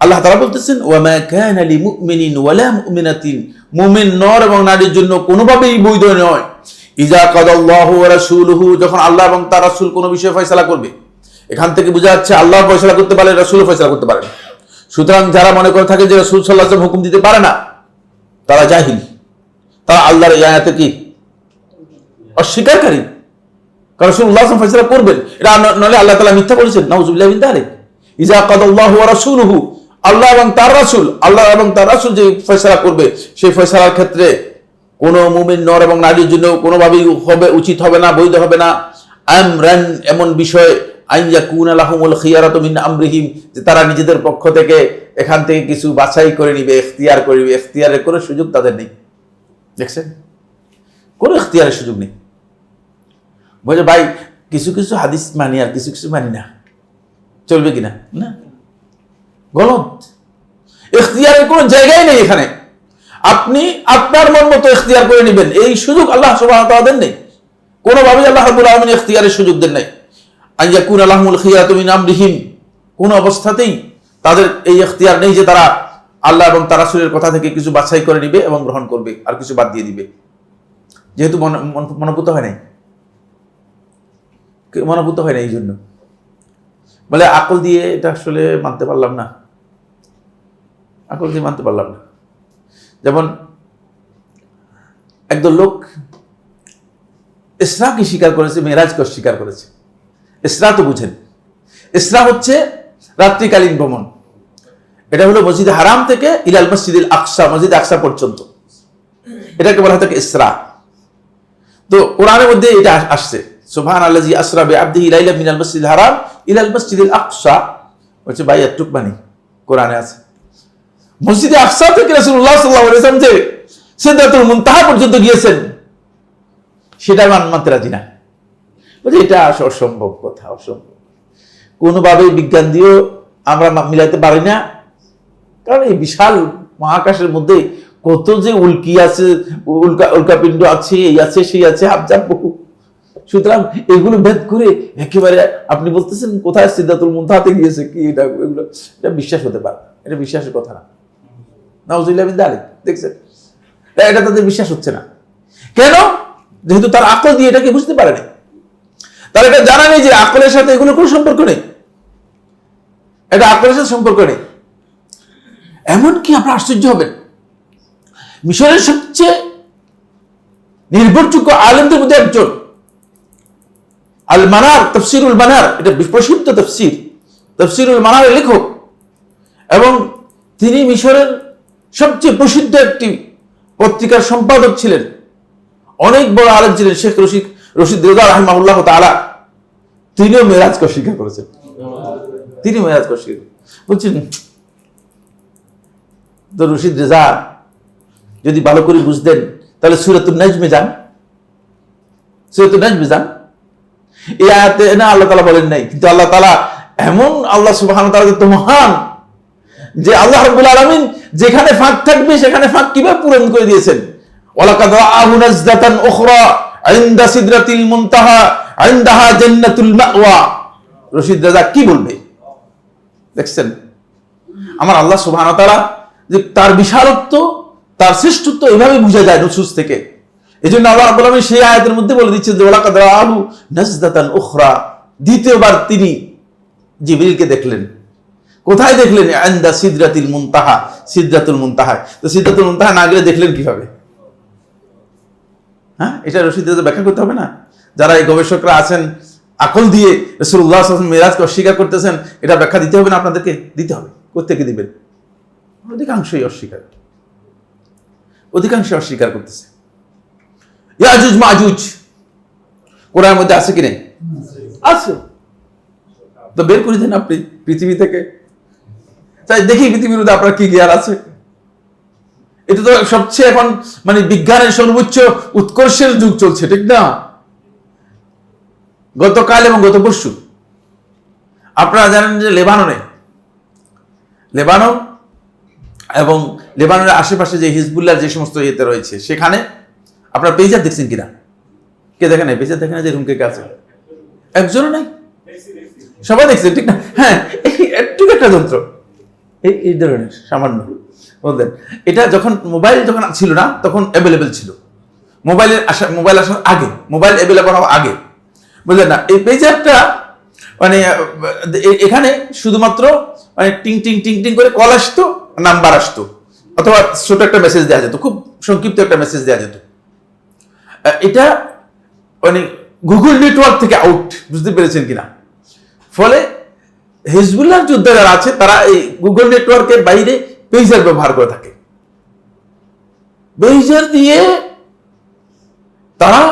আল্লাহ তাআলা বলতেছেন ওয়ামা কানা লিমুমিনিন ওয়ালা মুমিনাতিন, মুমিন নর এবং নারীর জন্য কোনোভাবেই বৈধ নয় ইজা কাদাল্লাহু ওয়া রাসূলুহু, যখন আল্লাহ এবং তার রাসূল কোনো বিষয়ে ফয়সালা করবে। এখান থেকে বোঝা যাচ্ছে আল্লাহ ফয়সালা করতে পারে, রাসূলও ফয়সালা করতে পারে। সুতরাং যারা মনে করে থাকে যে রাসূল সাল্লাল্লাহু আলাইহি ওয়াসাল্লাম হুকুম দিতে পারে না, তারা জাহিল, তারা আল্লাহর এই আয়াতে কি অস্বীকারী। কারণ রাসূলুল্লাহ সাল্লাল্লাহু আলাইহি ওয়াসাল্লাম ফয়সালা করবেন, এটা নলে আল্লাহ তাআলা মিথ্যা বলেছেন, নাউযুবিল্লাহি মিন যালিক। ইজা কাদাল্লাহু ওয়া রাসূলুহু, আল্লাহ এবং তার রাসূল যে ফয়সালা করবে, সেই ফয়সালার ক্ষেত্রে কোন মুমিন নর এবং নারীর জন্য কোনোভাবেই হবে উচিত হবে না, বৈধ হবে না। আমরান, এমন বিষয়, আন ইয়াকুনা লাহুমুল খিয়ারাতু মিন আমরিহিম, যে তারা নিজেদের পক্ষ থেকে এখান থেকে কিছু বাছাই করে নিবে, ইখতিয়ার করবে। ইখতিয়ারের কোনো সুযোগ তাদের নেই। দেখছেন, কোনো ইখতিয়ারের সুযোগ নেই। বলে ভাই কিছু কিছু হাদিস মানি আর কিছু কিছু মানি না, চলবে কিনা? না, গলত। ইখতিয়ারের কোনো জায়গায় নেই এখানে। আপনি আপনার মন মতো ইখতিয়ার করে নেবেন, এই সুযোগ আল্লাহ সুবহানাহু ওয়া তাআলা দেন নাই। কোনোভাবেই আল্লাহ রাব্বুল আলামিন ইখতিয়ারের সুযোগ দেন নাই। আন ইয়াকুনা লাহুমুল খিয়ারাতু মিন আমরিহিম, কোন অবস্থাতেই তাদের এই ইখতিয়ার নেই যে তারা আল্লাহ এবং তার রাসূলের কথা থেকে কিছু বাছাই করে নিবে এবং গ্রহণ করবে, আর কিছু বাদ দিয়ে দিবে। যেহেতু মনোভূত হয় নাই, এই জন্য বলে আকল দিয়ে এটা আসলে মানতে পারলাম না, যেমন একদল লোক ইসরাকে স্বীকার করেছে, মেরাজকে অস্বীকার করেছে। ইসরা তো বুঝেন, ইসরা হচ্ছে রাত্রিকালীন ভ্রমণ। এটা হলো মসজিদ হারাম থেকে ইলাল মসজিদুল আকসা, মসজিদ আকসা পর্যন্ত, এটাকে বলা হয় থাকে ইসরা। তো কোরআনের মধ্যে এটা আসছে, সুবহানাল্লাযী আসরা বিআবদিহি লাইলাম মিনাল মসজিদিল হারাম ইলাল মসজিদিল আকসা, হচ্ছে ভাই এটুক বানি কোরআনে আছে। মসজিদে আকসা থেকে রাসূলুল্লাহ সাল্লাল্লাহু আলাইহি ওয়াসাল্লাম যে সিদরাতুল মুনতাহা পর্যন্ত গিয়েছেন, সেটা মানতে রাজি না। বলছে এটা অসম্ভব কথা, অসম্ভব, কোনোভাবেই বিজ্ঞান দিয়েও আমরা মিলাইতে পারি না। কারণ এই বিশাল মহাকাশের মধ্যে কত যে উল্কি আছে, উল্কাপিণ্ড আছে, এই আছে সেই আছে, হাবজাব বহু। সুতরাং এগুলো ভেদ করে একেবারে আপনি বলতেছেন কোথায় সিদরাতুল মুনতাহাতে গিয়েছে, কি এটা? এগুলো এটা বিশ্বাস হতে পারে, এটা বিশ্বাসের কথা না। নাউযুবিল্লাহি মিন যালিক। দেখছেন, এটা তাদের বিশ্বাস হচ্ছে না। কেন? যেহেতু তার আকল দিয়ে এটাকে বুঝতে পারে না, তার এটা জানা নেই যে আকলের সাথে এগুলো কোনো সম্পর্ক নেই, এটা আকলের সাথে সম্পর্ক নেই। এমনকি আপনারা আশ্চর্য হবেন, মিশরের সবচেয়ে নির্ভরযোগ্য আলেমদের মধ্যে একজন, আল মানার, তাফসিরুল মানার, এটা প্রসিদ্ধ তাফসিরুল মানারের লেখক, এবং তিনি মিশরের সবচেয়ে প্রসিদ্ধ একটি পত্রিকার সম্পাদক ছিলেন, অনেক বড় আলেম ছিলেন, রশিদ রেজা রাহিমাহুল্লাহ তাআলা তিনিও মেরাজকে অস্বীকার করেছেন। তিনি মেরাজকে অস্বীকার বলছেন, তো রশিদ রেজা যদি ভালো করে বুঝতেন তাহলে সূরাতুন নাজমে যান, সূরাতুন নাজমে যান। এই আয়াতে না আল্লাহ তাআলা বলেন নাই, কিন্তু আল্লাহ তাআলা এমন, আল্লাহ সুবহানাহু ওয়া তাআলা তো মহান, যে আল্লাহ রাব্বুল আলামিন যেখানে ফাঁক থাকবে সেখানে ফাঁক কিভাবে পূরণ করে দিয়েছেন। ওয়ালাকাদ রাআহু নাজলাতান উখরা ইনদা সিদরাতিল মুনতাহা ইনদাহা জান্নাতুল মাওয়া। রশিদ রেজা কি বলবে দেখছেন? আমার আল্লাহ সুবহানাহু ওয়া তাআলা যে তার বিশালত্ব, তার শ্রেষ্ঠত্ব এভাবে বোঝা যায় নুসুস থেকে। এজন্য আল্লাহ রাব্বুল আলামিন সেই আয়াতের মধ্যে বলে দিচ্ছেন যে ওয়ালাকাদ রাআহু নাজলাতান উখরা, দ্বিতীয়বার তিনি জিবরিলকে দেখলেন। কোথায় দেখলেন? ইনদা সিদরাতিল মুনতাহা, সিদরাতুল মুনতাহা। তো সিদরাতুল মুনতাহা না গেলে দেখলেন কিভাবে? হ্যাঁ, এটা রশিদ রেজা ব্যাখ্যা করতে হবে না? যারা এই গবেষকরা আছেন আকল দিয়ে রাসূলুল্লাহ সাল্লাল্লাহু আলাইহি ওয়াসাল্লাম মেরাজকে অস্বীকার করতেছেন, এটা ব্যাখ্যা দিতে হবে না আপনাদেরকে? দিতে হবে। কোত্থেকে দিবেন? অধিকাংশই অস্বীকার, অধিকাংশ অস্বীকার করতেছে। ইয়াজুজ মাজুজ কোরআনের মধ্যে আছে কি নেই? আছে। তো বের করে দেন আপনি পৃথিবী থেকে, তাই দেখি পৃথিবীর মধ্যে আপনার কি জ্ঞান আছে। এটা তো সবচেয়ে এখন মানে বিজ্ঞানের সর্বোচ্চ উৎকর্ষের যুগ চলছে, ঠিক না? গতকাল এবং গত পরশু আপনারা জানেন যে লেবানন এবং লেবাননের আশেপাশে যে হিজবুল্লাহর যে সমস্ত ইয়েতে রয়েছে, সেখানে আপনার পেজার দেখছেন কিনা? কে দেখেন? পেজার দেখেন যে রুম কে আছে? একজনও নাই, সবাই দেখছেন, ঠিক না? হ্যাঁ, একটু একটা যন্ত্র এই ধরনের সামান্য বলতেন। এটা যখন মোবাইল যখন ছিল না তখন অ্যাভেলেবেল ছিল, মোবাইল আসার আগে, মোবাইল অ্যাভেলেবল হওয়ার আগে, বুঝলেন না? এই পেজারটা মানে এখানে শুধুমাত্র মানে টিং টিং টিং টিং করে কল আসতো, নাম্বার আসতো, অথবা ছোট একটা মেসেজ দেওয়া যেত, খুব সংক্ষিপ্ত একটা মেসেজ দেওয়া যেত। এটা মানে গুগল নেটওয়ার্ক থেকে আউট, বুঝতে পেরেছেন কিনা? ফলে হিজবুল্লাহর যোদ্ধা যারা আছে তারা এই গুগল নেটওয়ার্কের বাইরে পেজার ব্যবহার করে থাকে। পেজার দিয়ে তারা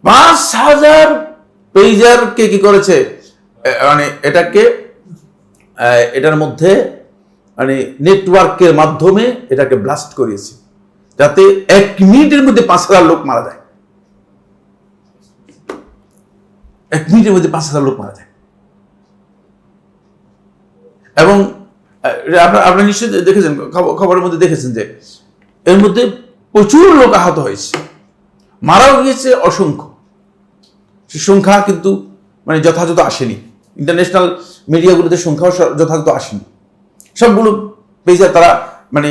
৫,০০০ পেজারকে কি করেছে, মানে এটার মধ্যে মানে নেটওয়ার্কের মাধ্যমে এটাকে ব্লাস্ট করিয়েছে, যাতে ১ মিনিটের মধ্যে ৫,০০০ লোক মারা যায়। ১ মিনিটের মধ্যে ৫,০০০ লোক মারা যায়। এবং আপনারা নিশ্চয়ই দেখেছেন, খবরের মধ্যে দেখেছেন যে এর মধ্যে প্রচুর লোক আহত হয়েছে, মারাও গিয়েছে অসংখ্য। সে সংখ্যা কিন্তু মানে যথাযথ আসেনি, ইন্টারন্যাশনাল মিডিয়াগুলোতে সংখ্যাও যথাযথ আসেনি। সবগুলো পেজার তারা মানে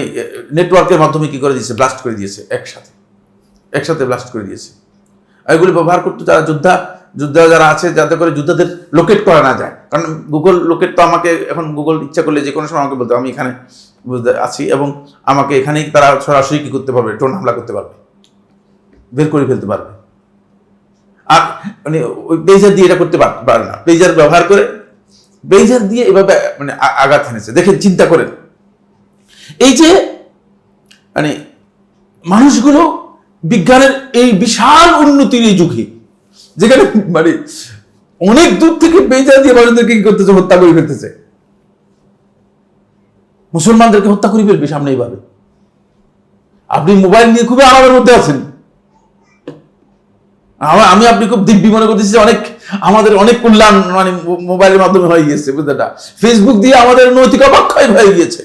নেটওয়ার্কের মাধ্যমে কি করে দিয়েছে, ব্লাস্ট করে দিয়েছে, একসাথে ব্লাস্ট করে দিয়েছে। এগুলো ব্যবহার করতে যারা যোদ্ধা যারা আছে, যাতে করে যোদ্ধাদের লোকেট করা না যায়। কারণ গুগল লোকেট তো আমাকে এখন গুগল ইচ্ছা করলে যে কোনো সময় আমাকে বলতে, আমি এখানে আছি এবং আমাকে এখানেই তারা সরাসরি কি করতে পারবে, ড্রোন হামলা করতে পারবে, বের করে ফেলতে পারবে। আর মানে ওই পেজার দিয়ে এটা করতে পারে না। পেজার ব্যবহার করে, পেজার দিয়ে এভাবে মানে আঘাত এনেছে। দেখেন, চিন্তা করেন, এই যে মানে মানুষগুলো বিজ্ঞানের এই বিশাল উন্নতির এই যুগে, যেখানে মানে অনেক দূর থেকে পেজার দিয়ে মানুষদেরকে কি করতেছে, হত্যা করে ফেলতেছে। মুসলমানদেরকে হত্যা করে ফেলবে সামনে এইভাবে। আপনি মোবাইল নিয়ে খুবই আরামের মধ্যে আছেন, আমি আপনি খুব দিব্যি মনে করতেছি যে আমাদের অনেক কল্যাণ মানে মোবাইলের মাধ্যমে হয়ে গিয়েছে, বুঝতে না? ফেসবুক দিয়ে আমাদের নৈতিক অবক্ষয় হয়ে গিয়েছে।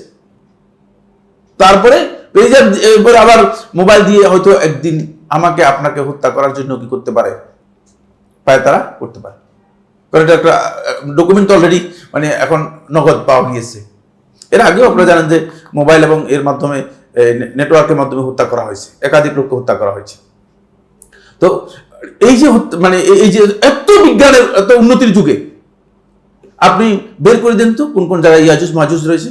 তারপরে পেজার এরপরে আবার মোবাইল দিয়ে হয়তো একদিন আমাকে আপনাকে হত্যা করার জন্য কি করতে পারে, তারা করতে পারে। কারণ এটা একটা ডকুমেন্ট অলরেডি মানে এখন নগদ পাওয়া গিয়েছে। এর আগেও আপনারা জানেন যে মোবাইল এবং এর মাধ্যমে নেটওয়ার্কের মাধ্যমে হত্যা করা হয়েছে, একাধিক লোককে হত্যা করা হয়েছে। তো এই যে মানে এই যে এত বিজ্ঞানের এত উন্নতির যুগে আপনি বের করে দেন তো কোন কোন জায়গায় ইয়াজুজ মাজুজ রয়েছে?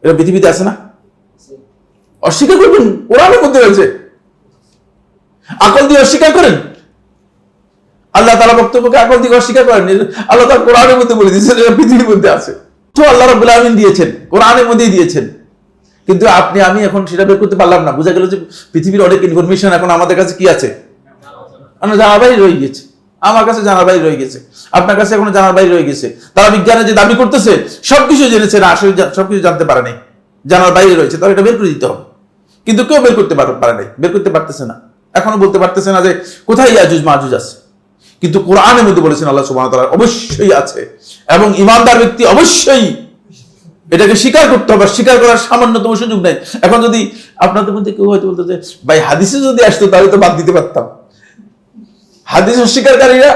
এরা পৃথিবীতে আছে না? অস্বীকার করবেন? কোরআনের মধ্যে রয়েছে। আকল দিয়ে অস্বীকার করেন? আল্লাহ তাআলা বক্তব্যকে আকল দিয়ে অস্বীকার করেন? আল্লাহ তাআলা কোরআনের মধ্যে বলে দিয়েছেন এরা পৃথিবীর মধ্যে আছে। তো আল্লাহ রাব্বুল আলামিন দিয়েছেন, কোরআনের মধ্যেই দিয়েছেন। কিন্তু আমি এখন সেটা বের করতে পারলাম না। বোঝা গেল যে পৃথিবীর অনেক ইনফরমেশন এখন আমাদের কাছে কি আছে, জানার বাইরে রয়ে গেছে, আমার কাছে জানার বাইরে রয়ে গেছে, আপনার কাছে এখনো জানার বাইরে রয়ে গেছে। তারা বিজ্ঞানে যে দাবি করতেছে সবকিছু জেনেছে, না আসলে সবকিছু জানতে পারে নাই, জানার বাইরে রয়েছে, তাহলে এটা বের করে দিতে হবে। কিন্তু কেউ বের করতে পারে নাই, বের করতে পারতেছে না, এখনো বলতে পারতেছে না যে কোথায় ইয়াজুজ মাজুজ আছে। কিন্তু কোরআনের মধ্যে বলেছেন আল্লাহ সুবহানাহু ওয়া তাআলা অবশ্যই আছে, এবং ঈমানদার ব্যক্তি অবশ্যই এটাকে স্বীকার করতে হবে, স্বীকার করার সামান্যতম সুযোগ নেই। এখন যদি আপনাদের মধ্যে কেউ হয়তো বলতো যে ভাই হাদিসে যদি আসতো তাহলে তো বাদ দিতে পারতাম, হাদিস অস্বীকারীরা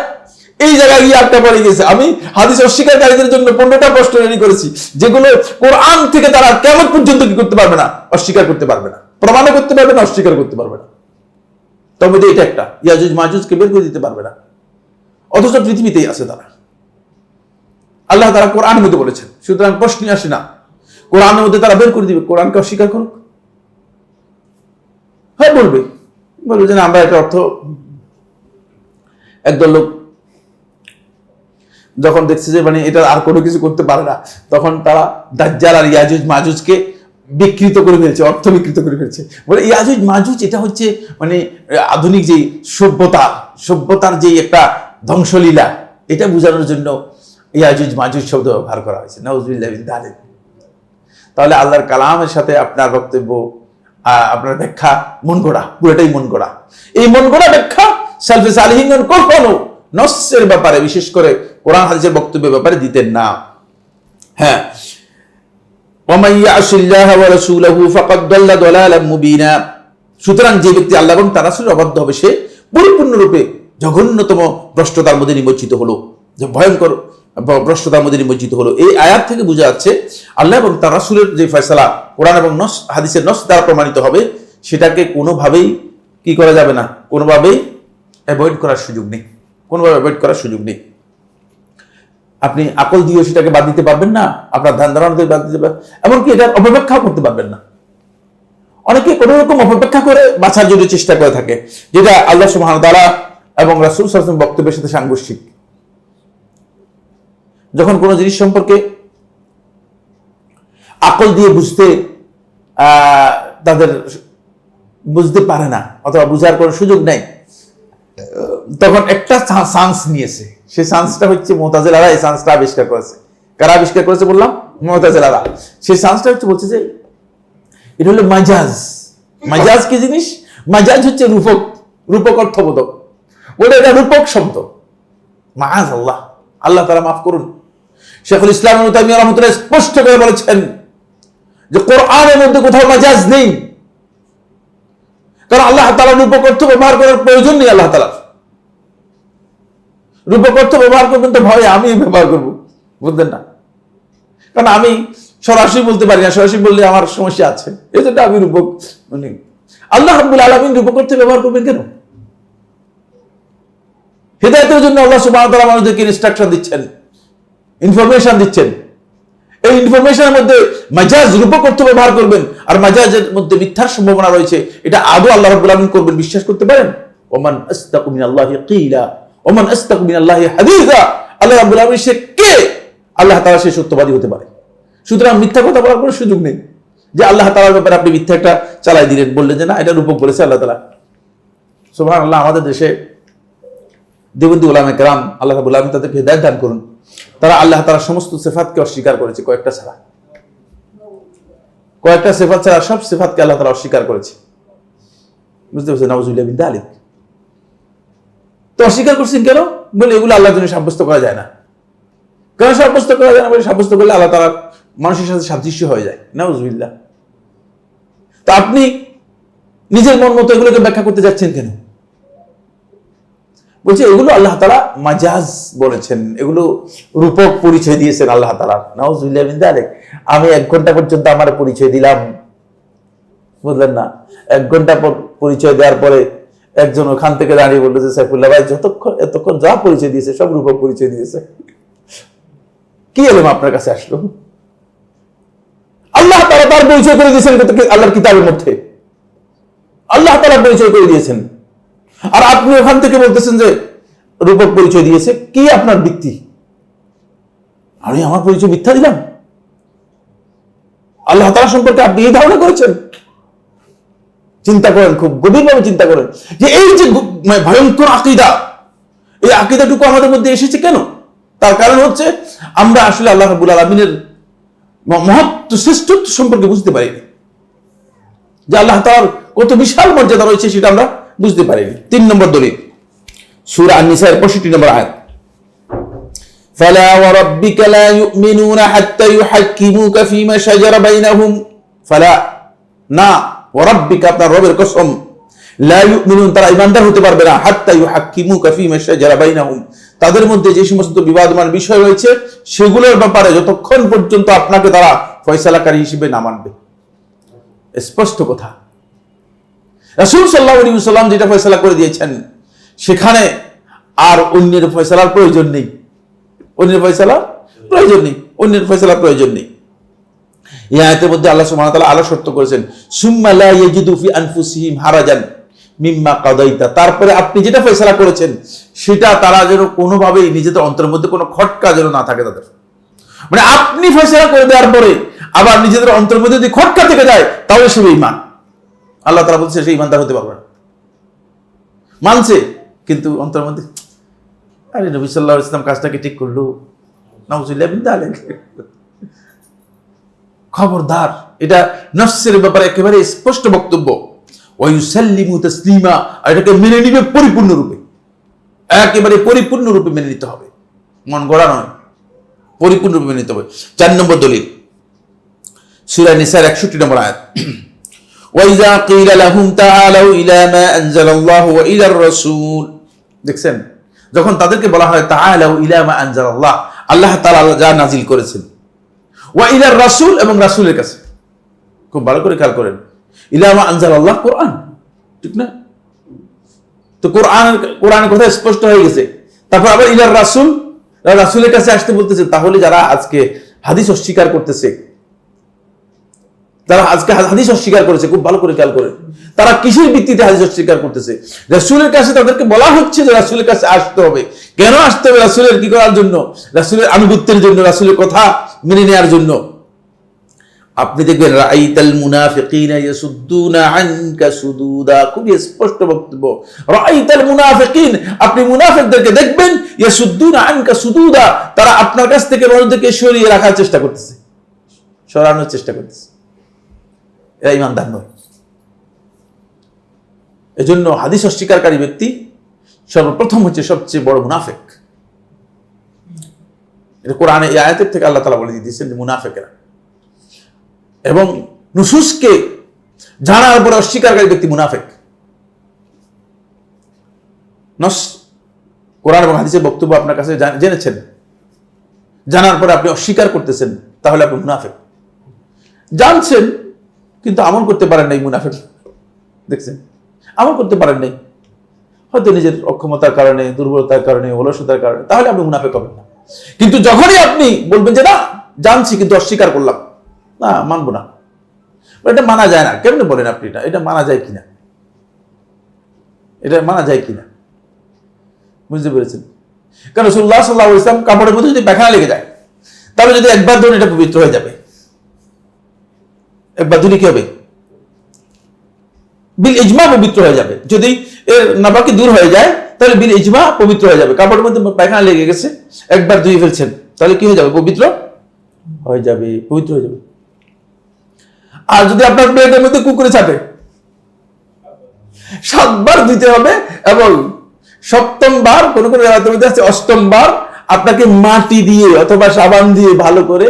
এই জায়গায় গিয়ে আটকা পড়ে গেছে। আমি হাদিস অস্বীকারীদের জন্য 15টা প্রশ্ন রেডি করেছি, যেগুলো কোরআন থেকে তারা কিয়ামত পর্যন্ত কি করতে পারবে না, অস্বীকার করতে পারবে না, প্রমাণও করতে পারবে না, অস্বীকার করতে পারবে না। তবে এটা একটা, ইয়াজুজ মাজুজকে বের করে দিতে পারবে না, অথচ পৃথিবীতেই আছে তারা। আল্লাহ তারা কোরআনের মধ্যে বলেছেন, সুতরাং প্রশ্নই আসে না, কোরআনের মধ্যে তারা বের করে দিবে। কোরআনকে অস্বীকার করুক, হ্যাঁ বলবে যে না আমরা একটা অর্থ। একদল লোক যখন দেখছে যে মানে এটা আর কোনো কিছু করতে পারে না, তখন তারা দাজ্জাল আর ইয়াজুজ মাজুজকে বিকৃত করে ফেলছে, অর্থ বিকৃত করে ফেলছে। বলে ইয়াজুজ মাজুজ এটা হচ্ছে মানে আধুনিক যে সভ্যতার যে একটা ধ্বংসলীলা, এটা বোঝানোর জন্য ইয়াজুজ মাজুজ শব্দ ব্যবহার করা হয়েছে। নাউযুবিল্লাহি মিন যালিক। তাহলে আল্লাহর কালামের সাথে আপনার বক্তব্য, আপনার ব্যাখ্যা মন গড়া, পুরোটাই মন গড়া। এই মন গড়া ব্যাখ্যা সালফে সালিহিনগণ কখনো নসের ব্যাপারে, বিশেষ করে কোরআন হাদিসের বক্তব্যের ব্যাপারে দিতেন না। হ্যাঁ, ওয়ামান ইয়াশিল্লাহা ওয়া রাসূলাহু ফাকাদ দাল্লা দালালাম মুবিনা। সুতরাং যে ব্যক্তি আল্লাহ এবং তার রাসূলের অবাধ্য হবে সে পরিপূর্ণরূপে জঘন্যতম ভ্রষ্টতার মধ্যে নিমজ্জিত হলো, যে ভয়ঙ্কর ভ্রষ্টতার মধ্যে নিমজ্জিত হলো। এই আয়াত থেকে বোঝা যাচ্ছে আল্লাহ এবং তার রাসূলের যে ফয়সালা কোরআন এবং নস হাদিসের নস দ্বারা প্রমাণিত হবে, সেটাকে কোনোভাবেই কি করা যাবে না, কোনোভাবেই অ্যাভয়েড করার সুযোগ নেই, কোনোভাবে অ্যাভয়েড করার সুযোগ নেই। আপনি আকল দিয়ে সেটাকে বাদ দিতে পারবেন না, আপনার ধ্যান ধারণা দিয়ে বাদ দিতে পারবেন, এমনকি এটার অপব্যাখ্যাও করতে পারবেন না। অনেকে কোনো রকম অপব্যাখ্যা করে বাঁচার জন্য চেষ্টা করে থাকে, যেটা আল্লাহ সুবহানাহু ওয়া তাআলা এবং রাসূল সাল্লাল্লাহু আলাইহি ওয়াসাল্লাম বক্তব্যের সাথে সাংঘর্ষিক। যখন কোনো জিনিস সম্পর্কে আকল দিয়ে তাদের বুঝতে পারে না অথবা বুঝার কোনো সুযোগ নেই, তখন একটা চান্স নিয়েছে। সেই চান্সটা হচ্ছে মুতাজিলারা এই চান্সটা আবিষ্কার করেছে। কারা আবিষ্কার করেছে বললাম? মুতাজিলারা। সেই চান্সটা হচ্ছে বলছে যে এটা হলো মাজাজ। মাজাজ কি জিনিস? মাজাজ হচ্ছে রূপক অর্থবোধক, বলে এটা রূপক শব্দ। মাআযাল্লাহ, আল্লাহ তাআলা মাফ করুন। শেখুল ইসলাম ইবনে তাইমিয়া রাহমাতুল্লাহ স্পষ্ট করে বলেছেন যে কোরআনের মধ্যে কোথাও মাজাজ নেই, কারণ আল্লাহ তাআলা রূপক অর্থ ব্যবহার করার প্রয়োজন নেই। আল্লাহ তাআলা রূপক অর্থ ব্যবহার করবেন তো ভয়ে আমি ব্যবহার করব, বুঝলেন না? কারণ আমি সরাসরি বলতে পারি না, সরাসরি বললে আমার সমস্যা আছে, এই জন্য আমি রূপক মানে আল্লাহ রাব্বুল আলামিন রূপক অর্থে ব্যবহার করবেন কেন? হিদায়াতের জন্য আল্লাহ সুবহানাহু ওয়া তাআলা মানুষদেরকে ইনস্ট্রাকশন দিচ্ছেন, ইনফরমেশন দিচ্ছেন। এই ইনফরমেশনের মধ্যে মাজাজ রূপক অর্থ ব্যবহার করবেন, আর মাজাজের মধ্যে মিথ্যার সম্ভাবনা রয়েছে, এটা আদৌ আল্লাহ রাব্বুল আলামিন করবেন বিশ্বাস করতে পারেন? ওমান আসতাকু মিনাল্লাহি কিলা ওমান আসতাকু মিনাল্লাহি হাদিসা। আল্লাহ রাব্বুল আলামিন সে কে? আল্লাহ তাআলা সে সত্যবাদী হতে পারে। সুতরাং মিথ্যা কথা বলার কোনো সুযোগ নেই, যে আল্লাহ তাআলার ব্যাপারে আপনি মিথ্যা একটা চালাই দিলেন, বললেন যে না এটা রূপক বলেছে আল্লাহ তাআলা। সুবহানাল্লাহ। আমাদের দেশে দেওবন্দি উলামায়ে কেরাম, আল্লাহ রাব্বুল আলামিন তাদেরকে হিদায়াত দান করুন, তারা আল্লাহ তাআলার সমস্ত সিফাতকে অস্বীকার করেছে, কয়েকটা ছাড়া। কয়েকটা সিফাত ছাড়া সব সিফাতকে আল্লাহ তাআলা অস্বীকার করেছে। বুঝতে পারছেন? নাউযুবিল্লাহি মিন যালিক। তো অস্বীকার করছেন কেন? বলে এগুলো আল্লাহর জন্য সাব্যস্ত করা যায় না। কেন সাব্যস্ত করা যায় না? বলে সাব্যস্ত করলে আল্লাহ তাআলা মানুষের সাথে সাদৃশ্য হয়ে যায়। নাউযুবিল্লাহ। তো আপনি নিজের মন মতো এগুলোকে ব্যাখ্যা করতে যাচ্ছেন কেন? বলছে এগুলো আল্লাহ তাআলা মাজাজ বলেছেন, এগুলো রূপক পরিচয় দিয়েছেন আল্লাহ তাআলা। নাউযুবিল্লাহি মিন যালিক। আমি 1 ঘন্টা পর্যন্ত আমার পরিচয় দিলাম, বুঝলেন না? 1 ঘন্টা পরিচয় দেওয়ার পরে একজন ওখান থেকে দাঁড়িয়ে বললো যে সাইফুল্লাহ ভাই এতক্ষণ যা পরিচয় দিয়েছে সব রূপক পরিচয় দিয়েছে, কি এলেম আপনার কাছে আসলো? আল্লাহ তাআলা তার পরিচয় করে দিয়েছেন আল্লাহর কিতাবের মধ্যে, আল্লাহ তাআলা পরিচয় করে দিয়েছেন, আর আপনি ওখান থেকে বলতেছেন যে রূপক পরিচয় দিয়েছে। কি আপনার ভিত্তি? আমি আমার পরিচয় মিথ্যা দিলাম? আল্লাহ তাআলা সম্পর্কে আপনি এই ধারণা করেছেন? চিন্তা করেন, খুব গভীরভাবে চিন্তা করেন যে এই যে ভয়ঙ্কর আকীদা, এই আকীদাটুকু আমাদের মধ্যে এসেছে কেন? তার কারণ হচ্ছে আমরা আসলে আল্লাহ রাব্বুল আলামিনের মহত্ব, শ্রেষ্ঠত্ব সম্পর্কে বুঝতে পারিনি, যে আল্লাহ তাআলার কত বিশাল মর্যাদা রয়েছে সেটা আমরা বুঝতে পারিনি। 3 নম্বর দলিল সূরা আন-নিসার 65 নম্বর আয়াত, ফালা ওয়া রাব্বিকা লা ইউমিনুনা হাত্তা ইউহাক্কিমুকা ফীমা শাজারা বাইনাহুম, ফালা না, ওয়া রাব্বিকা আপনার রবের কসম, লা ইউমিনুন তারা ঈমানদার হতে পারবে না, হাত্তা ইউহাক্কিমুকা ফীমা শাজারা বাইনাহুম তাদের মধ্যে যে সমস্ত বিবাদমান বিষয় রয়েছে সেগুলোর ব্যাপারে যতক্ষণ পর্যন্ত আপনাকে তারা ফয়সালাকারী হিসেবে না মানবে। স্পষ্ট কথা, রাসূল সাল্লাল্লাহু আলাইহি ওয়াসাল্লাম যেটা ফয়সালা করে দিয়েছেন সেখানে আর অন্যের ফয়সালার প্রয়োজন নেই, অন্যের ফয়সালার প্রয়োজন নেই, অন্যের ফয়সালার প্রয়োজন নেই। এই আয়াতের মধ্যে আল্লাহ সুবহানাহু ওয়া তাআলা আলো সত্য করেছেন, সুম্মা লা ইয়াজিদু ফি আনফুসিহিম হারাজান মিম্মা কাদাইতা, তারপরে আপনি যেটা ফয়সালা করেছেন সেটা তারা যেন কোনোভাবেই নিজেদের অন্তরের মধ্যে কোনো খটকা যেন না থাকে তাদের। মানে আপনি ফয়সালা করে দেওয়ার পরে আবার নিজেদের অন্তরের মধ্যে যদি খটকা থেকে যায় তাহলে সে বেঈমান। আল্লাহ তাআলা বলছে সে ঈমানদার হতে পারবে না। মানছে কিন্তু অন্তরের মধ্যে আরে নবী সাল্লাল্লাহু আলাইহি ওয়াসাল্লাম কাজটাকে ঠিক করলো, নাউযুবিল্লাহ মিন যালিক। খবরদার, এটা নফসের ব্যাপারে একেবারে স্পষ্ট বক্তব্য। ওয়ায়ুসাল্লিমু তাসলিমা, আর এটাকে মেনে নিবে পরিপূর্ণরূপে, একেবারে পরিপূর্ণরূপে মেনে নিতে হবে, মন গড়া নয়, পরিপূর্ণরূপে মেনে নিতে হবে। 4 নম্বর দলিল সূরা নিসার 61 নম্বর আয়াত, ওয়াইযা কিলা লাহুম তাআলাউ ইলা মা আনজালাল্লাহু ওয়া ইলার রাসূল, দেখছেন যখন তাদেরকে বলা হয় তাআলাউ ইলা মা আনজালাল্লাহ, আল্লাহ তাআলা যা নাজিল করেছেন, ওয়া ইলার রাসূল এবং রাসূলের কাছে, খুব ভালো করে খেয়াল করেন, ইলা মা আনজালাল্লাহ কোরআন, ঠিক না? তো কোরআনের কথা স্পষ্ট হয়ে গেছে, তারপর আবার ইলার রাসূল, রাসূলের কাছে আসতে বলতেছে। তাহলে যারা আজকে হাদিস অস্বীকার করতেছে, তারা আজকে হাদিস অস্বীকার করেছে, খুব ভালো করে খেয়াল করেন, তারা কিসের ভিত্তিতে হাদিস অস্বীকার করতেছে? রাসূলের কাছে তাদেরকে বলা হচ্ছে যে রাসূলের কাছে আসতে হবে। কেন আসতে হবে? রাসূলের কি করার জন্য? রাসূলের আনুগত্যের জন্য, রাসূলের কথা মেনে নেওয়ার জন্য। আপনি দেখবেন রাআইতাল মুনাফিকিনা ইয়াসুদ্দুনা আনকা সুদুদা, খুব স্পষ্ট বক্তব্য। রাআইতাল মুনাফিকিন, আপনি মুনাফিকদেরকে দেখবেন, ইয়াসুদ্দুনা আনকা সুদুদা, তারা আপনার কাছ থেকে মানুষদেরকে সরিয়ে রাখার চেষ্টা করতেছে, সরানোর চেষ্টা করতেছে। এরা ঈমানদার নয়। এজন্য হাদিস অস্বীকারী ব্যক্তি সর্বপ্রথম হচ্ছে সবচেয়ে বড় মুনাফিক। এটা কোরআনে এই আয়াতের থেকে আল্লাহ তাআলা বলে দিয়েছেন যে মুনাফিকরা, এবং নুসুসকে জানার পরে অস্বীকারী ব্যক্তি মুনাফিক। নস কোরআন এবং হাদিসের বক্তব্য আপনার কাছে জেনেছেন, জানার পরে আপনি অস্বীকার করতেছেন, তাহলে আপনি মুনাফিক। জানছেন কিন্তু আমল করতে পারেন নাই, মুনাফিক। দেখছেন, আমল করতে পারেন নাই, হয়তো নিজের অক্ষমতার কারণে, দুর্বলতার কারণে, অলসতার কারণে, তাহলে আপনি মুনাফিক হবেন না। কিন্তু যখনই আপনি বলবেন যে না জানছি কিন্তু অস্বীকার করলাম, না মানবো না, এটা মানা যায় না, কেমনে বলেন আপনি? এটা মানা যায় কিনা, এটা মানা যায় কিনা, বুঝতে পেরেছেন? কারণ রাসূলুল্লাহ সাল্লাল্লাহু আলাইহি ওয়াসাল্লাম কাপড়ের মধ্যে যদি পায়খানা লেগে যায়, তাহলে যদি একবার ধরুন এটা পবিত্র হয়ে যাবে, একবার ধুলে কি হবে? বিল ইজমা পবিত্র হয়ে যাবে। যদি এর নাপাকি দূর হয়ে যায় তাহলে বিল ইজমা পবিত্র হয়ে যাবে। কাপড়ের মধ্যে পায়খানা লেগে গেছে, একবার ধুয়ে ফেলছেন, তাহলে কি হয়ে যাবে? পবিত্র হয়ে যাবে, পবিত্র হয়ে যাবে। আর যদি আপনার প্লেটের মধ্যে কুকুরে ছাপে, 7 বার ধুতে হবে, এবং 7ম বার, কোন কোন রাতের মধ্যে আছে 8ম বার, আপনাকে মাটি দিয়ে অথবা সাবান দিয়ে ভালো করে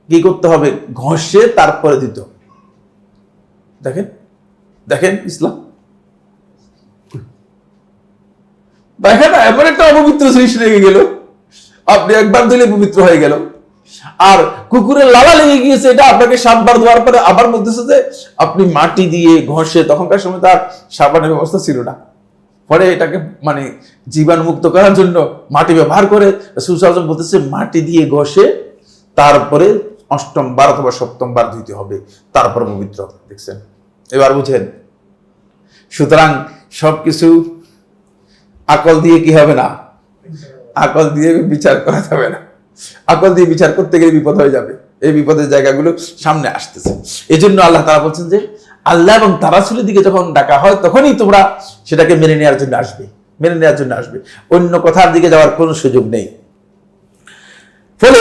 কি করতে হবে? ঘষে তারপরে দিত। দেখেন দেখেন ইসলাম, দেখেন এমন একটা অপবিত্র জিনিস লেগে গেল, আপনি একবার দিলে পবিত্র হয়ে গেল। আর কুকুরের লালা লেগে গিয়েছে, এটা আপনাকে 7 বার ধোয়ার পরে আবার বলতেছে যে আপনি মাটি দিয়ে ঘষে, তখনকার সময় তার সাবানের ব্যবস্থা ছিল না, পরে এটাকে মানে জীবাণুমুক্ত করার জন্য মাটি ব্যবহার করে রাসূল সাল্লাল্লাহু আলাইহি ওয়াসাল্লাম বলতেছে মাটি দিয়ে ঘষে তারপরে 8ম বার অথবা 7ম বার ধুইতে হবে, তারপর পবিত্র। দেখছেন, এবার বুঝেন? সুতরাং সবকিছু আকল দিয়ে কি হবে না, আকল দিয়ে বিচার করা যাবে না। আকল দিয়ে বিচার করতে গেলে বিপদ হয়ে যাবে, এই বিপদের জায়গাগুলো সামনে আসতেছে। এই জন্য আল্লাহ তাআলা বলছেন যে আল্লাহ এবং তার রাসূলের দিকে যখন ডাকা হয় তখনই তোমরা সেটাকে মেনে নেওয়ার জন্য আসবে, অন্য কথার দিকে যাওয়ার কোনো সুযোগ নেই। ফলে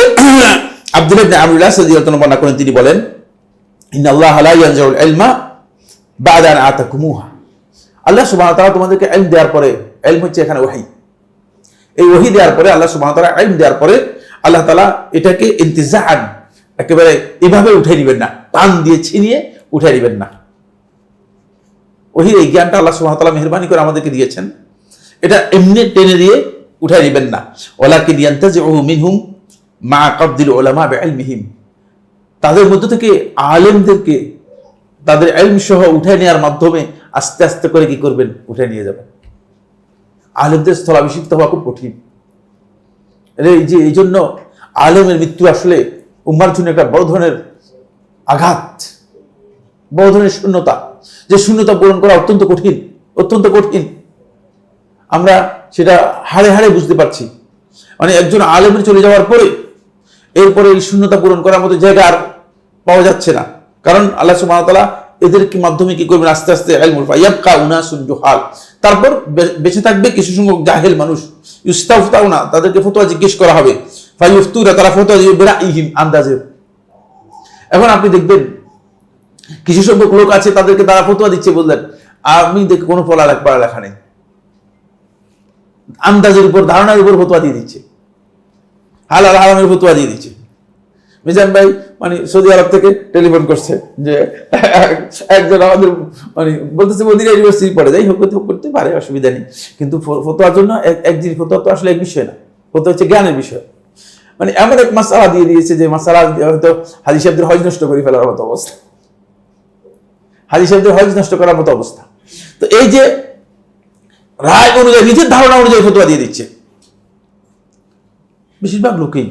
আব্দুল্লাহ ইবনে আমর রাদিয়াল্লাহু আনহু বর্ণনা করেন, তিনি বলেন, ইন্নাল্লাহা লা ইয়ানজুল ইলমা বা'দা আন আতাকুমুহা। আল্লাহ সুবহানাহু ওয়া তাআলা তোমাদেরকে ইলম দেওয়ার পরে, ইলম হচ্ছে এখানে ওহী, এই ওহী দেওয়ার পরে, আল্লাহ সুবহানাহু ওয়া তাআলা ইলম দেওয়ার পরে আল্লাহ তাআলা এটাকে ইন্তিজাআন একেবারে এভাবে উঠে নেবেন না, টান দিয়ে ছিনিয়ে উঠে নেবেন না। ওহীর এই জ্ঞানটা আল্লাহ সুবহানাহু ওয়া তাআলা মেহেরবানি করে আমাদেরকে দিয়েছেন, এটা এমনি টেনে দিয়ে উঠে নেবেন না। ওয়ালাকিন ইয়ান্তাজিউহু মিনহুম মা কাবদিল উলামা বিইলমিহিম, তাদের মধ্য থেকে আলেমদেরকে তাদের ইলম সহ উঠে নেওয়ার মাধ্যমে আস্তে আস্তে করে কি করবেন, উঠে নিয়ে যাবেন। আলেমদের স্থলাভিষিক্ত হওয়া খুব কঠিন। এই জন্য আলেমের মৃত্যু আসলে উম্মার জন্য একটা বড় ধরনের আঘাত, বড় ধরনের শূন্যতা, যে শূন্যতা পূরণ করা অত্যন্ত কঠিন। আমরা সেটা হাড়ে হাড়ে বুঝতে পারছি। মানে একজন আলেমের চলে যাওয়ার পরে এরপরে এই শূন্যতা পূরণ করার মতো জায়গা আর পাওয়া যাচ্ছে না, কারণ আল্লাহ সুবহানাহু ওয়া তাআলা এদেরকে মাধ্যমে কি করবেন, আস্তে আস্তে ইলমুল ফায়াবকা উনাসুন জুহাল, তারপর বেঁচে থাকবে কিছু সংখ্যক জাহেল মানুষ, ইস্তাফতাউনা, তাদেরকে ফতোয়া জিজ্ঞেস করা হবে, ফায়ুফতুরা, তারা ফতোয়া দিবে বিরাইহিম, আন্দাজে। এখন আপনি দেখবেন কিছু সংখ্যক লোক আছে, তাদেরকে তারা ফতোয়া দিচ্ছে, বললেন আমি দেখি কোনো পড়ালেখা নেই, আন্দাজের উপর, ধারণার উপর ফতোয়া দিয়ে দিচ্ছে, হালাল হারামের ফতোয়া দিয়ে দিচ্ছে। মিজান ভাই মানে সৌদি আরব থেকে টেলিফোন করছে যে একজন আমাদের মানে বলতেছে মদিনা ইউনিভার্সিটি পড়ে, যাই হোক করতে পারে, অসুবিধা নেই, কিন্তু ফতোয়ার জন্য একদিন ফতোয়া তো আসলে এক বিষয় না, ফতোয়া হচ্ছে জ্ঞানের বিষয়। মানে এমন এক মাসআলা দিয়ে দিয়েছে যে মাসআলা হয়তো হাজী সাহেবদের হজ নষ্ট করে ফেলার মতো অবস্থা, হাজী সাহেবদের হজ নষ্ট করার মতো অবস্থা। তো এই যে রায় অনুযায়ী, নিজের ধারণা অনুযায়ী ফতোয়া দিয়ে দিচ্ছে বেশিরভাগ লোকেই।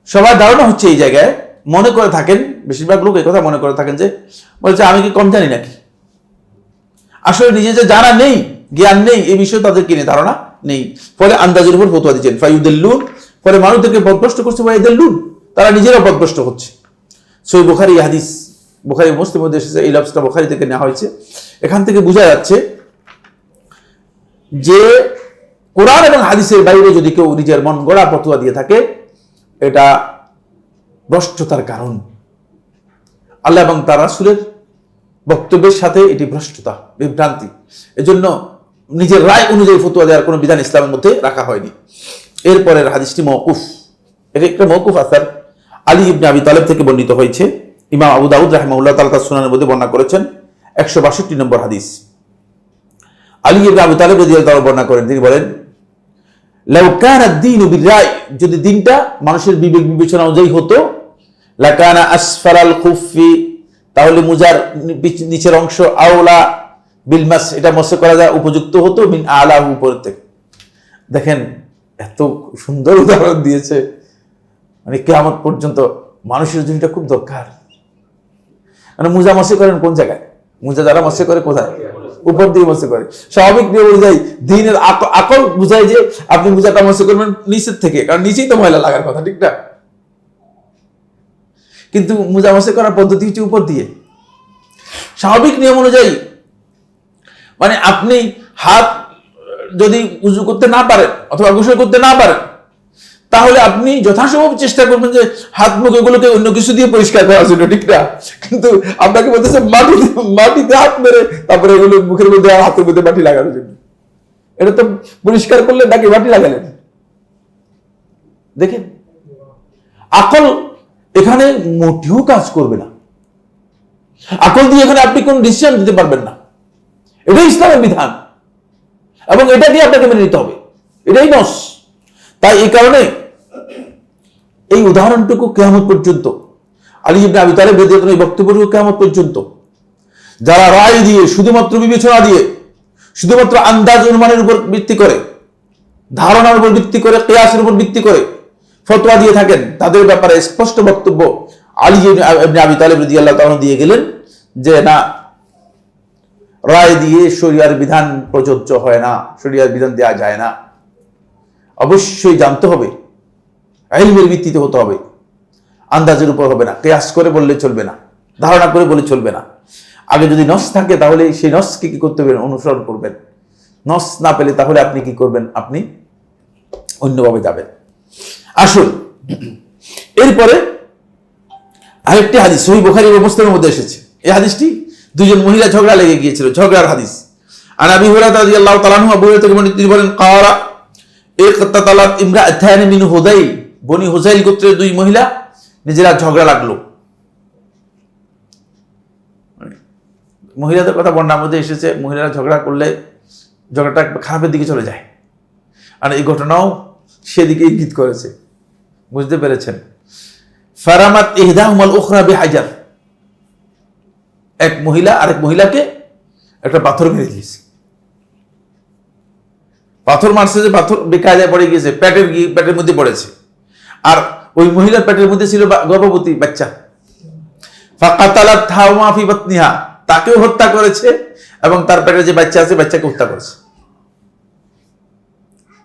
সবার ধারণা হচ্ছে এই জায়গায় মনে করে থাকেন, বেশিরভাগ লোক এই কথা মনে করে থাকেন যে বলছে আমি কি কম জানি নাকি। আসলে নিজে যে জানা নেই, জ্ঞান নেই, এই বিষয়ে তাদের কিনে ধারণা নেই, ফলে আন্দাজের উপর ফতোয়া দিচ্ছেন। ফায়ুদিল্লুন, ফলে মানুষদেরকে পথভ্রষ্ট করছে, ফায়ুদিল্লুন, তারা নিজেরাও পথভ্রষ্ট হচ্ছে। সহিহ বুখারী হাদিস, বুখারী মুসলিমের মধ্যে এসেছে, এই লফজটা বুখারী থেকে নেওয়া হয়েছে। এখান থেকে বোঝা যাচ্ছে যে কোরআন এবং হাদিসের বাইরে যদি কেউ নিজের মন গড়া ফতোয়া দিয়ে থাকে, এটা ভ্রষ্টতার কারণ। আল্লাহ এবং তার রাসূলের বক্তব্যের সাথে এটি ভ্রষ্টতা, বিভ্রান্তি। এজন্য নিজের রায় অনুযায়ী ফতোয়া দেওয়ার কোনো বিধান ইসলামের মধ্যে রাখা হয়নি। এরপরের হাদিসটি মওকুফ, এটা একটা মওকুফ আসার আলী ইবনে আবি তালেব থেকে বর্ণিত হয়েছে। ইমাম আবু দাউদ রাহিমাহুল্লাহ তাআলা তার সুনানের মধ্যে বর্ণনা করেছেন 162 নম্বর হাদিস। আলী ইবনে আবি তালেব রাদিয়াল্লাহু তাআলা বর্ণনা করেন, তিনি বলেন, লাউ কানা আদ-দীনু বির-রায়, যদি দিনটা মানুষের বিবেক বিবেচনা অনুযায়ী হতো, লাকানা আসফারাল খুফফি, তাহলে মুজার নিচের অংশ, আওলা বিল মাস, এটা মসে করা যায় উপযুক্ত হতো, মিন আলাহু, উপর থেকে। দেখেন এত সুন্দর উদাহরণ দিয়েছে, মানে কিয়ামত পর্যন্ত মানুষের জন্য এটা খুব দরকার। মানে মুজা মসে করেন কোন জায়গায়? মুজা যারা মসে করে কোথায়? উপর দিয়ে মসে করে। স্বাভাবিক নিয়ম অনুযায়ী দিনের আকল বুঝায় যে আপনি মুজাটা মসে করবেন নিচের থেকে, কারণ নিচেই তো ময়লা লাগার কথা, ঠিক না? কিন্তু মুজা মসে করার পদ্ধতি হচ্ছে উপর দিয়ে। স্বাভাবিক নিয়ম অনুযায়ী মানে আপনি হাত যদি উজু করতে না পারেন অথবা গোসল করতে না পারেন, তাহলে আপনি যথাসম্ভব চেষ্টা করবেন যে হাত মুখ এগুলোকে অন্য কিছু দিয়ে পরিষ্কার করার জন্য, ঠিক না? কিন্তু আপনাকে বলতেছে মাটিতে হাত মেরে তারপরে এগুলো মুখের মধ্যে আর হাতের মধ্যে মাটি লাগানোর জন্য। এটা তো পরিষ্কার করলে নাকি মাটি লাগালেন? দেখেন আকল এখানে মোটেও কাজ করবে না। আকল দিয়ে এখানে আপনি কোন ডিসিশন দিতে পারবেন না। এটাই ইসলামের বিধান এবং এটা দিয়ে আপনাকে মেনে নিতে হবে, এটাই নস। তাই এই কারণে এই উদাহরণটুকু কিয়ামত পর্যন্ত, আলী ইবনে আবি তালেব রাদিয়াল্লাহু আনহু এই বক্তব্যটুকু কিয়ামত পর্যন্ত যারা রায় দিয়ে, শুধুমাত্র বিবেচনা দিয়ে, শুধুমাত্র আন্দাজ অনুমানের উপর ভিত্তি করে, ধারণার উপর ভিত্তি করে, কিয়াসের উপর ভিত্তি করে ফতোয়া দিয়ে থাকেন, তাদের ব্যাপারে স্পষ্ট বক্তব্য আলী ইবনে আবি তালেব রাদিয়াল্লাহু তাআলা দিয়ে গেলেন যে না, রায় দিয়ে শরিয়ার বিধান প্রযোজ্য হয় না, শরিয়ার বিধান দেওয়া যায় না। অবশ্যই জানতে হবে, ইলমের ভিত্তিতে হতে হবে, আন্দাজের উপর হবে না, কিয়াস করে বললে চলবে না, ধারণা করে বলে চলবে না। আগে যদি নস থাকে তাহলে সেই নসকে কি করতে হবে, অনুসরণ করবেন। নস না পেলে তাহলে আপনি কি করবেন, আপনি অন্যভাবে যাবেন। আসুন এরপরে আরেকটি হাদিস সহিহ বুখারী ও মুসলিমের মধ্যে এসেছে। এই হাদিসটি দুজন মহিলা ঝগড়া লেগে গিয়েছিল, ঝগড়ার হাদিস। আর আবি হুরায়রা রাদিয়াল্লাহু তাআলা আনহু, আবু হুরায়রা থেকে বর্ণিত, তিনি বলেন ক্বারা ইকতাতালাত ইমরাআতানি মিন হুযাইল, বনি হুযাইল গোত্রের দুই মহিলা নিজেরা ঝগড়া লাগলো। মহিলাদের কথা বর্ণনার মধ্যে এসেছে, মহিলারা ঝগড়া করলে ঝগড়াটা খারাপের দিকে চলে যায়। আর এই ঘটনাও সেদিকে ইঙ্গিত করেছে, বুঝতে পেরেছেন। ফারামাত ইহদাহুমাল উখরা বিহাজার, এক মহিলা আরেক মহিলাকে একটা পাথর মেরে দিয়েছে। পাথর মারছে, যে পাথর বেকায়দায় পড়ে গিয়েছে, পেটের মধ্যে পড়েছে। আর ওই মহিলার পেটের মধ্যে ছিল গর্ভবতী বাচ্চা। ফাকাতালাত হাওমা ফি বাতনিহা, তাকেও হত্যা করেছে এবং তার পেটে যে বাচ্চা আছে বাচ্চাকে হত্যা করেছে।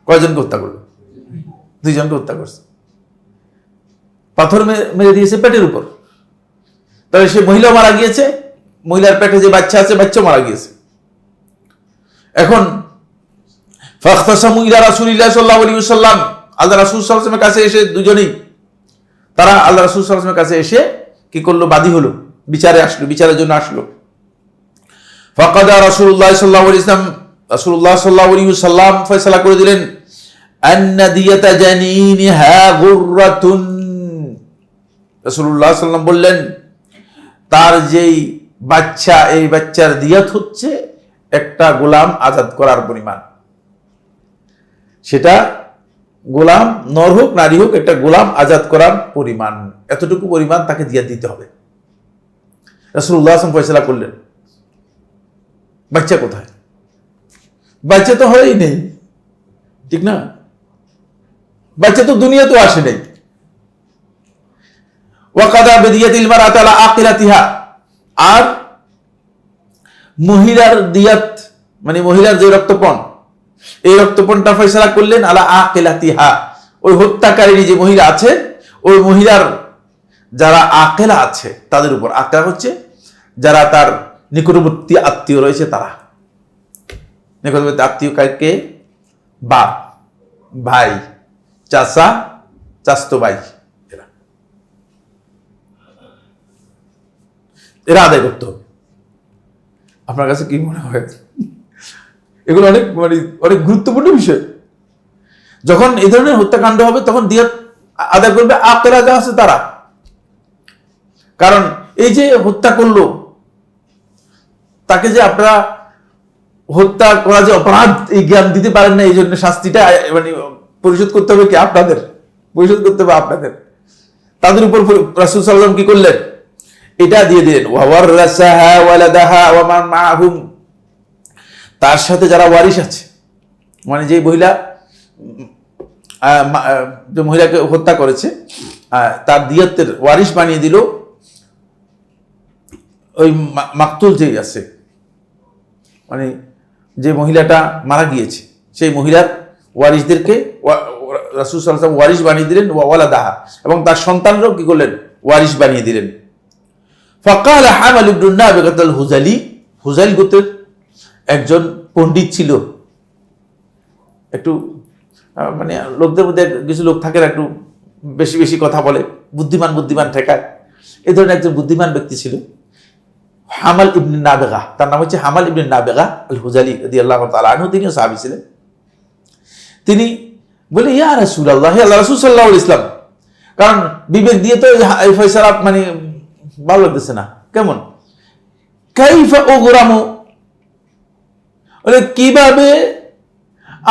কয়জনকে হত্যা করলো? দুইজনকে হত্যা করছে। পাথর মেরে দিয়েছে পেটের উপর, তাহলে সে মহিলা মারা গিয়েছে, মহিলার পেটে যে বাচ্চা আছে বাচ্চা মারা গিয়েছে। এখন ফাখতাসামু ইলা রাসূলিল্লাহ সাল্লাল্লাহু আলাইহি ওয়াসাল্লাম, আল্লাহ রাসূল সাল্লাল্লাহু আলাইহি ওয়াসাল্লামের কাছে এসে দুজনেই তারা আল্লাহ রাসূল সাল্লাল্লাহু আলাইহি ওয়াসাল্লামের কাছে এসে কি করলো, বাদী হলো, বিচারের জন্য আসলো। ফাকাদা রাসূলুল্লাহ সাল্লাল্লাহু আলাইহি ওয়াসাল্লাম, রাসূলুল্লাহ সাল্লাল্লাহু আলাইহি ওয়াসাল্লাম ফয়সালা করে দিলেন, আন্না দিয়াতা জানিনিহা গুররাতুন, রাসূলুল্লাহ সাল্লাল্লাহু আলাইহি ওয়াসাল্লাম বললেন তার যেই বাচ্চা, এই বাচ্চার দিয়াত হচ্ছে একটা গোলাম আজাদ করার পরিমাণ। সেটা গোলাম নর হোক নারী হোক, একটা গোলাম আজাদ করার পরিমাণ, এতটুকু পরিমাণ তাকে দিয়াত দিতে হবে। রাসূলুল্লাহ সাল্লাল্লাহু আলাইহি ওয়াসাল্লাম ফয়সালা করলেন। বাচ্চা কোথায়? বাচ্চা তো হয়ই নেই, ঠিক না? বাচ্চা তো দুনিয়াতেও আসে নাই। ওয়াকাদা বিদিয়াতিল মারআতি আলা আকিলাতিহা, আর মহিলার দিয়াত মানে মহিলার যে রক্তপণ, এই রক্তপণটা ফয়সালা করলেন আলা আকিলাতিহা, ওই হত্যাকারী যে মহিলা আছে ওই মহিলার যারা আকেলা আছে তাদের উপর। আকেলা হচ্ছে যারা তার নিকটবর্তী আত্মীয় রয়েছে, তারা নিকটবর্তী আত্মীয় কাকে, বাপ, ভাই, চাচা, চাচতো ভাই, এরা আদায় করতে হবে। আপনার কাছে কি মনে হয়? এগুলো অনেক গুরুত্বপূর্ণ বিষয়। যখন এই ধরনের হত্যাকাণ্ড হবে তখন দিয়াত আদায় করবে আকেলা যা আছে তারা। কারণ এই যে হত্যা করলো তাকে যে আপনারা হত্যা করা যে অপরাধ, এই জ্ঞান দিতে পারেন না, এই জন্য শাস্তিটা পরিশোধ করতে হবে কি আপনাদের, পরিশোধ করতে হবে আপনাদের। তাদের উপর রাসূল সাল্লাল্লাহু আলাইহি ওয়াসাল্লাম কি করলেন, এটা দিয়ে দিলেন। ওয়াওয়ারাসাহা ওয়ালাদাহা ওয়া মান মাআহুম, তার সাথে যারা ওয়ারিশ আছে, মানে যে মহিলাকে হত্যা করেছে তার দিয়াতের ওয়ারিশ বানিয়ে দিল ওই মাকতুল যে আছে, মানে যে মহিলাটা মারা গিয়েছে সেই মহিলার ওয়ারিশদেরকে রাসূল সাল্লাল্লাহু আলাইহি ওয়াসাল্লাম ওয়ারিশ বানিয়ে দিলেন, ওয়ালাদাহা, এবং তার সন্তানরাও কি করলেন, ওয়ারিশ বানিয়ে দিলেন। ফাকালা হামাল ইবনুন নাবিগাত আল হুযালি, হুযাইল গোত্রের একজন পণ্ডিত ছিল, একটু মানে লোকদের মধ্যে কিছু লোক থাকে না, একটু বেশি বেশি কথা বলে, বুদ্ধিমান ঠেকায়, এই ধরনের একজন বুদ্ধিমান ব্যক্তি ছিল হামাল ইবনে নাবিগা, তার নাম হচ্ছে হামাল ইবনে নাবিগা আল হুযালি রাদিয়াল্লাহু তাআলা আনহু, তিনিও সাহাবী ছিলেন। তিনি বলে, ইয়া রাসূলুল্লাহ, হে আল্লাহর রাসূল সাল্লাল্লাহু আলাইহি ওয়াসাল্লাম, কারণ বিবেক দিয়ে তো এই ফয়সালা মানে ভালো লাগতেছে না, কেমন, কাইফা উগরামু, কিভাবে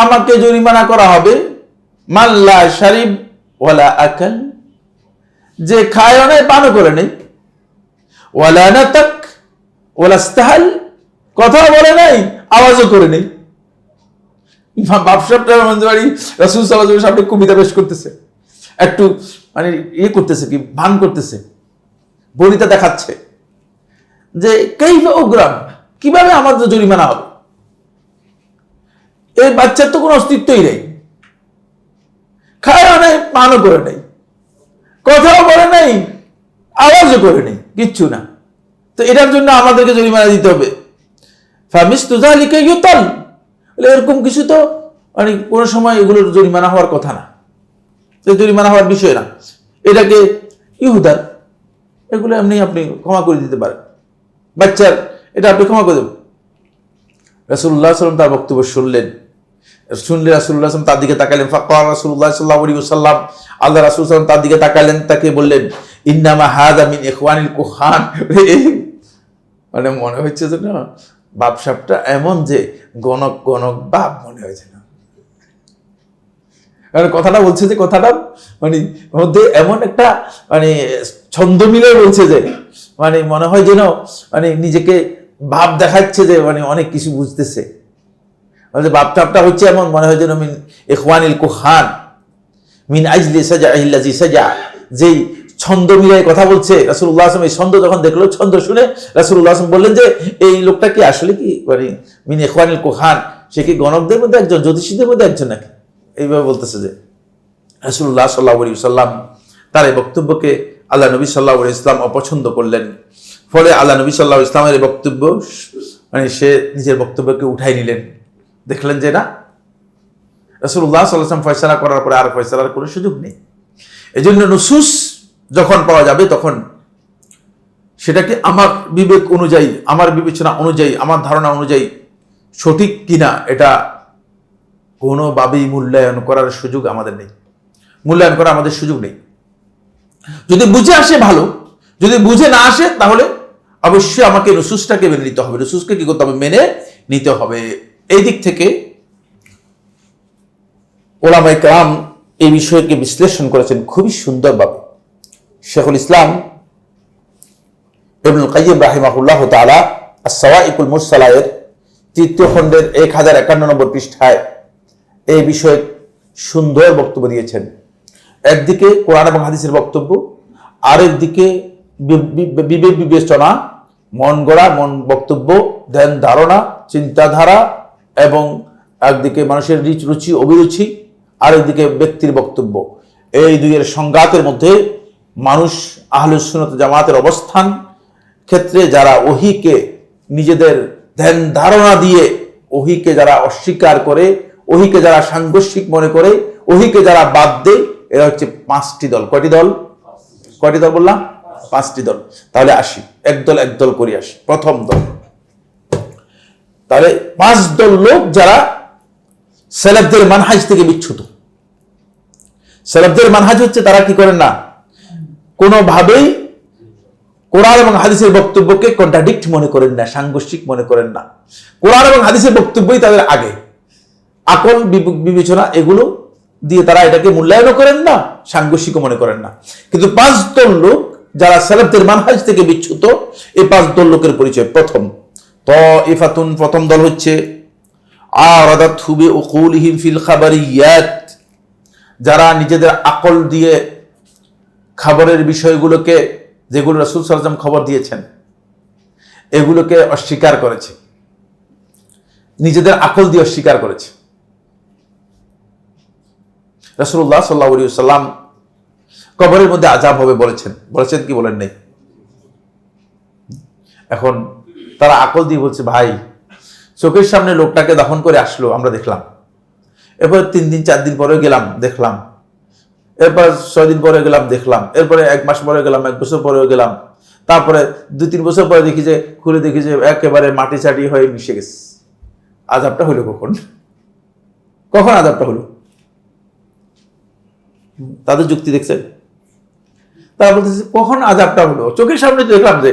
আমাকে জরিমানা করা হবে, মাল্লা শারিব ওয়ালা আকাল, যে খায়ও নাই পানও করে নেই, ওয়ালা নাতাক ওয়ালা ইস্তাহাল, কথাও বলে নাই আওয়াজও করে নেই। বাপসাপটার মধ্যে বাড়ি রাসূল সাল্লাল্লাহু আলাইহি ওয়াসাল্লাম সামনে কবিতা পেশ করতেছে, একটু মানে করতেছে, কি ভান করতেছে, বনিতা দেখাচ্ছে যে কাইফা উগরাম, কিভাবে আমার জরিমানা হবে, এই বাচ্চার তো কোনো অস্তিত্বই নেই, খায়ও নাই পানও করে নেই, কথাও বলে নাই আওয়াজও করে নেই, কিচ্ছু না। তো এটার জন্য আমাদেরকে জরিমানা দিতে হবে। ফামিসলু যালিকা ইউতাল, এরকম কিছু তো মানে কোনো সময় এগুলোর জরিমানা হওয়ার কথা না, জরিমানা হওয়ার বিষয় না। এটাকে ইহুদার, এগুলো এমনি আপনি ক্ষমা করে দিতে পারেন। বাচ্চার এটা আপনি ক্ষমা করে দেবেন। রাসূলুল্লাহ সাল্লাল্লাহু আলাইহি ওয়াসাল্লাম তার বক্তব্য শুনলে রাসূলুল্লাহ সাল্লাল্লাহু আলাইহি ওয়াসাল্লাম তার দিকে তাকালেন। ফাকাল রাসূলুল্লাহ সাল্লাল্লাহু আলাইহি ওয়াসাল্লাম, আল্লাহ রাসূল সাল্লাল্লাহু আলাইহি ওয়াসাল্লাম তার দিকে তাকালেন, তাকে বললেন, ইন্নামা হাযা মিন ইখওয়ানিল কুহান। মানে মনে হচ্ছে যে না, বাপ সাপটা এমন যে গণক গণক বাপ মনে হয়েছে না, কারণ কথাটা বলছে যে কথাটা মানে মধ্যে এমন একটা মানে ছন্দ মিলে বলছে যে মানে মনে হয় যেন মানে নিজেকে ভাব দেখাচ্ছে যে মানে অনেক কিছু বুঝতেছে। বাপ টাপটা হচ্ছে এমন মনে হয় যেন মিন ইখওয়ানিল কুহান মিন আজলি সাজাইল্লাজি সাজা, যেই ছন্দ মিলে কথা বলছে। রাসূলুল্লাহ সাল্লাল্লাহু আলাইহি ওয়াসাল্লাম এই ছন্দ যখন দেখলো, ছন্দ শুনে রাসূলুল্লাহ সাল্লাল্লাহু আলাইহি ওয়াসাল্লাম বললেন যে এই লোকটা কি আসলে কি মানে মিন ইখওয়ানিল কুহান, সে কি গণকদের মধ্যে একজন, জ্যোতিষীদের মধ্যে একজন নাকি, এইভাবে বলতেছে। যে রাসূলুল্লাহ সাল্লাল্লাহু আলাইহি ওয়াসাল্লাম তার এই বক্তব্যকে আল্লাহ নবী সাল্লাল্লাহু আলাইহি ওয়াসাল্লাম অপছন্দ করলেন। ফলে আল্লাহ নবী সাল্লাল্লাহু আলাইহি ওয়াসাল্লামের বক্তব্য মানে সে নিজের বক্তব্যকে উঠাই নিলেন। দেখলেন যে না, রাসূলুল্লাহ সাল্লাল্লাহু আলাইহি ওয়াসাল্লাম ফয়সালা করার পরে আর ফয়সালার কোনো সুযোগ নেই। এজন্য নুসুস যখন পাওয়া যাবে তখন সেটাকে আমার বিবেক অনুযায়ী, আমার বিবেচনা অনুযায়ী, আমার ধারণা অনুযায়ী সঠিক কিনা এটা কোনোভাবেই মূল্যায়ন করার সুযোগ আমাদের নেই, মূল্যায়ন করার আমাদের সুযোগ নেই। যদি বুঝে আসে ভালো, যদি বুঝে না আসে তাহলে অবশ্যই আমাকে নুসুসটাকে মেনে নিতে হবে, নুসুসকে কি করতে হবে, মেনে নিতে হবে। এই দিক থেকে ওলামায়ে কেরাম এই বিষয়কে বিশ্লেষণ করেছেন খুবই সুন্দরভাবে। শেখুল ইসলাম ইবনুল কাইয়্যিম রাহিমাহুল্লাহ তাআলা আস-সাওয়াইকুল মুরসালা এর ৩য় খণ্ডের 1051 নম্বর পৃষ্ঠায় এই বিষয়ে সুন্দর বক্তব্য দিয়েছেন। একদিকে কোরআন এবং হাদিসের বক্তব্য, আরেকদিকে বিবেক বিবেচনা, মন গড়া মন বক্তব্য, ধ্যান ধারণা, চিন্তাধারা, এবং একদিকে মানুষের রুচি অভিরুচি, আরেকদিকে ব্যক্তির বক্তব্য। এই দুইয়ের সংঘাতের মধ্যে মানুষ আহলুস সুন্নাত জামাতের অবস্থান ক্ষেত্রে যারা ওহীকে নিজেদের ধ্যান ধারণা দিয়ে ওহীকে যারা অস্বীকার করে, ওহীকে যারা সাংঘর্ষিক মনে করে, ওহীকে যারা বাদ দেয়, এরা হচ্ছে 5টি দল। কয়টি দল? কয়টি দল বললাম? 5টি দল। তাহলে আসি একদল করে আসি। প্রথম দল, তাহলে 5 দল লোক যারা সালাফদের মানহাজ থেকে বিচ্যুত। সালাফদের মানহাজ হচ্ছে তারা কি করেন না, কোনোভাবেই কোরআন এবং হাদিসের বক্তব্যকে কন্ট্রাডিক্ট মনে করেন না, সাংঘর্ষিক মনে করেন না। কোরআন এবং হাদিসের বক্তব্যই তাদের আগে, আকল বিবেচনা এগুলো দিয়ে তারা এটাকে মূল্যায়ন করেন না, সাংঘর্ষিকও মনে করেন না। কিন্তু 5 দল লোক যারা সালাফদের মানহাজ থেকে বিচ্যুত, এই 5 দল লোকের পরিচয়। প্রথম তাইফাতুন, প্রথম দল হচ্ছে আরাদাতহু বিউকুলিহিম ফিল খাবারিয়াত, যারা নিজেদের আকল দিয়ে খবরের বিষয়গুলোকে, যেগুলো রাসূল সাল্লাল্লাহু আলাইহি ওয়াসাল্লাম খবর দিয়েছেন, এগুলোকে অস্বীকার করেছে, নিজেদের আকল দিয়ে অস্বীকার করেছে। রাসূলুল্লাহ সাল্লাল্লাহু আলাইহি ওয়াসাল্লাম কবরের মধ্যে আযাব হবে বলেছেন কি বলেন নাই? এখন তারা আকল দিয়ে বলছে, ভাই চোখের সামনে লোকটাকে দাফন করে আসলো, আমরা দেখলাম, এরপরে 3 দিন 4 দিন পরে গেলাম দেখলাম, এরপর 6 দিন পরে গেলাম দেখলাম, এরপরে 1 মাস পরে গেলাম, 1 বছর পরেও গেলাম, তারপরে 2-3 বছর পরে দেখি যে খুলে দেখি যে একেবারে মাটি চাটি হয়ে মিশে গেছে। আযাবটা হলো কখন? আযাবটা হলো? তাদের যুক্তি দেখছেন? তারা বলতেছে কখন আযাবটা হলো? চোখের সামনে দেখলাম যে,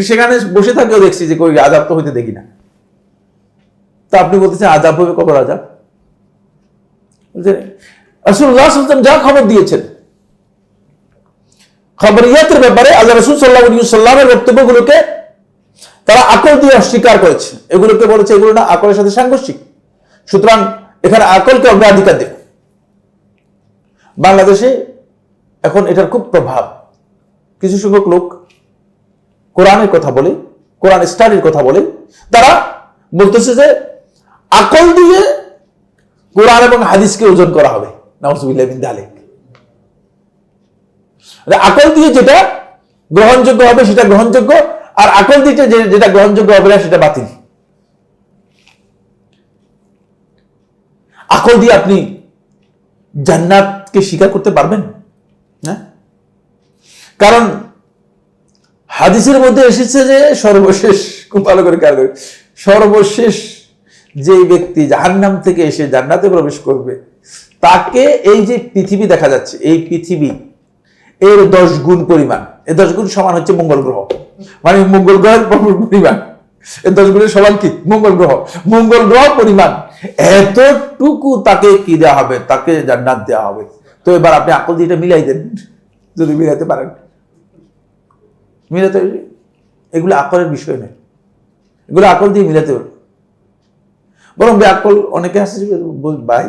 সেখানে বসে থাকেও দেখছি যে কই আযাব তো হইতে দেখি না। তা আপনি বলতেছেন আযাব হবে, কবর আযাব? রাসূলুল্লাহ সাল্লাল্লাহু আলাইহি ওয়াসাল্লাম যা খবর দিয়েছেন খবরিয়াতের ব্যাপারে, আল্লাহ রাসূল সাল্লাল্লাহু আলাইহি ওয়াসাল্লামের বক্তব্যগুলোকে তারা আকল দিয়ে অস্বীকার করেছে, এগুলোকে বলেছে এগুলো না আকলের সাথে সাংঘর্ষিক, সুতরাং এখানে আকলকে অগ্রাধিকার দেব। বাংলাদেশে এখন এটার খুব প্রভাব। কিছু সংখ্যক লোক কোরআনের কথা বলে, কোরআন স্টাডির কথা বলে, তারা বলতেছে যে আকল দিয়ে কোরআন এবং হাদিসকে ওজন করা হবে। নাউযুবিল্লাহি মিন যালিক। আকল দিয়ে যেটা গ্রহণযোগ্য হবে সেটা গ্রহণযোগ্য, আর আকল দিয়ে যেটা গ্রহণযোগ্য হবে না সেটা বাতিল। আকল দিয়ে আপনি জান্নাতকে স্বীকার করতে পারবেন না? কারণ হাদিসের মধ্যে এসেছে যে সর্বশেষ, খুব ভালো করে খেয়াল করবেন, সর্বশেষ যে ব্যক্তি জাহান্নাম থেকে এসে জান্নাতে প্রবেশ করবে তাকে এই যে পৃথিবী দেখা যাচ্ছে, এই পৃথিবী এর 10 গুণ পরিমাণ, এই 10 গুণ সমান হচ্ছে মঙ্গল গ্রহ, মানে মঙ্গল গ্রহের পরিমাণ, এই 10 গুণের সমান কি মঙ্গল গ্রহ, মঙ্গল গ্রহ পরিমাণ এতটুকু তাকে কি দেওয়া হবে, তাকে জান্নাত দেওয়া হবে। তো এবার আপনি আকল দিয়ে এটা মিলাই দেন, যদি মিলাতে পারেন। মিলাতে, এগুলো আকলের বিষয় নয়, এগুলো আকল দিয়ে মিলাতে পারবে। বরং বেআকল অনেকে আসছে, ভাই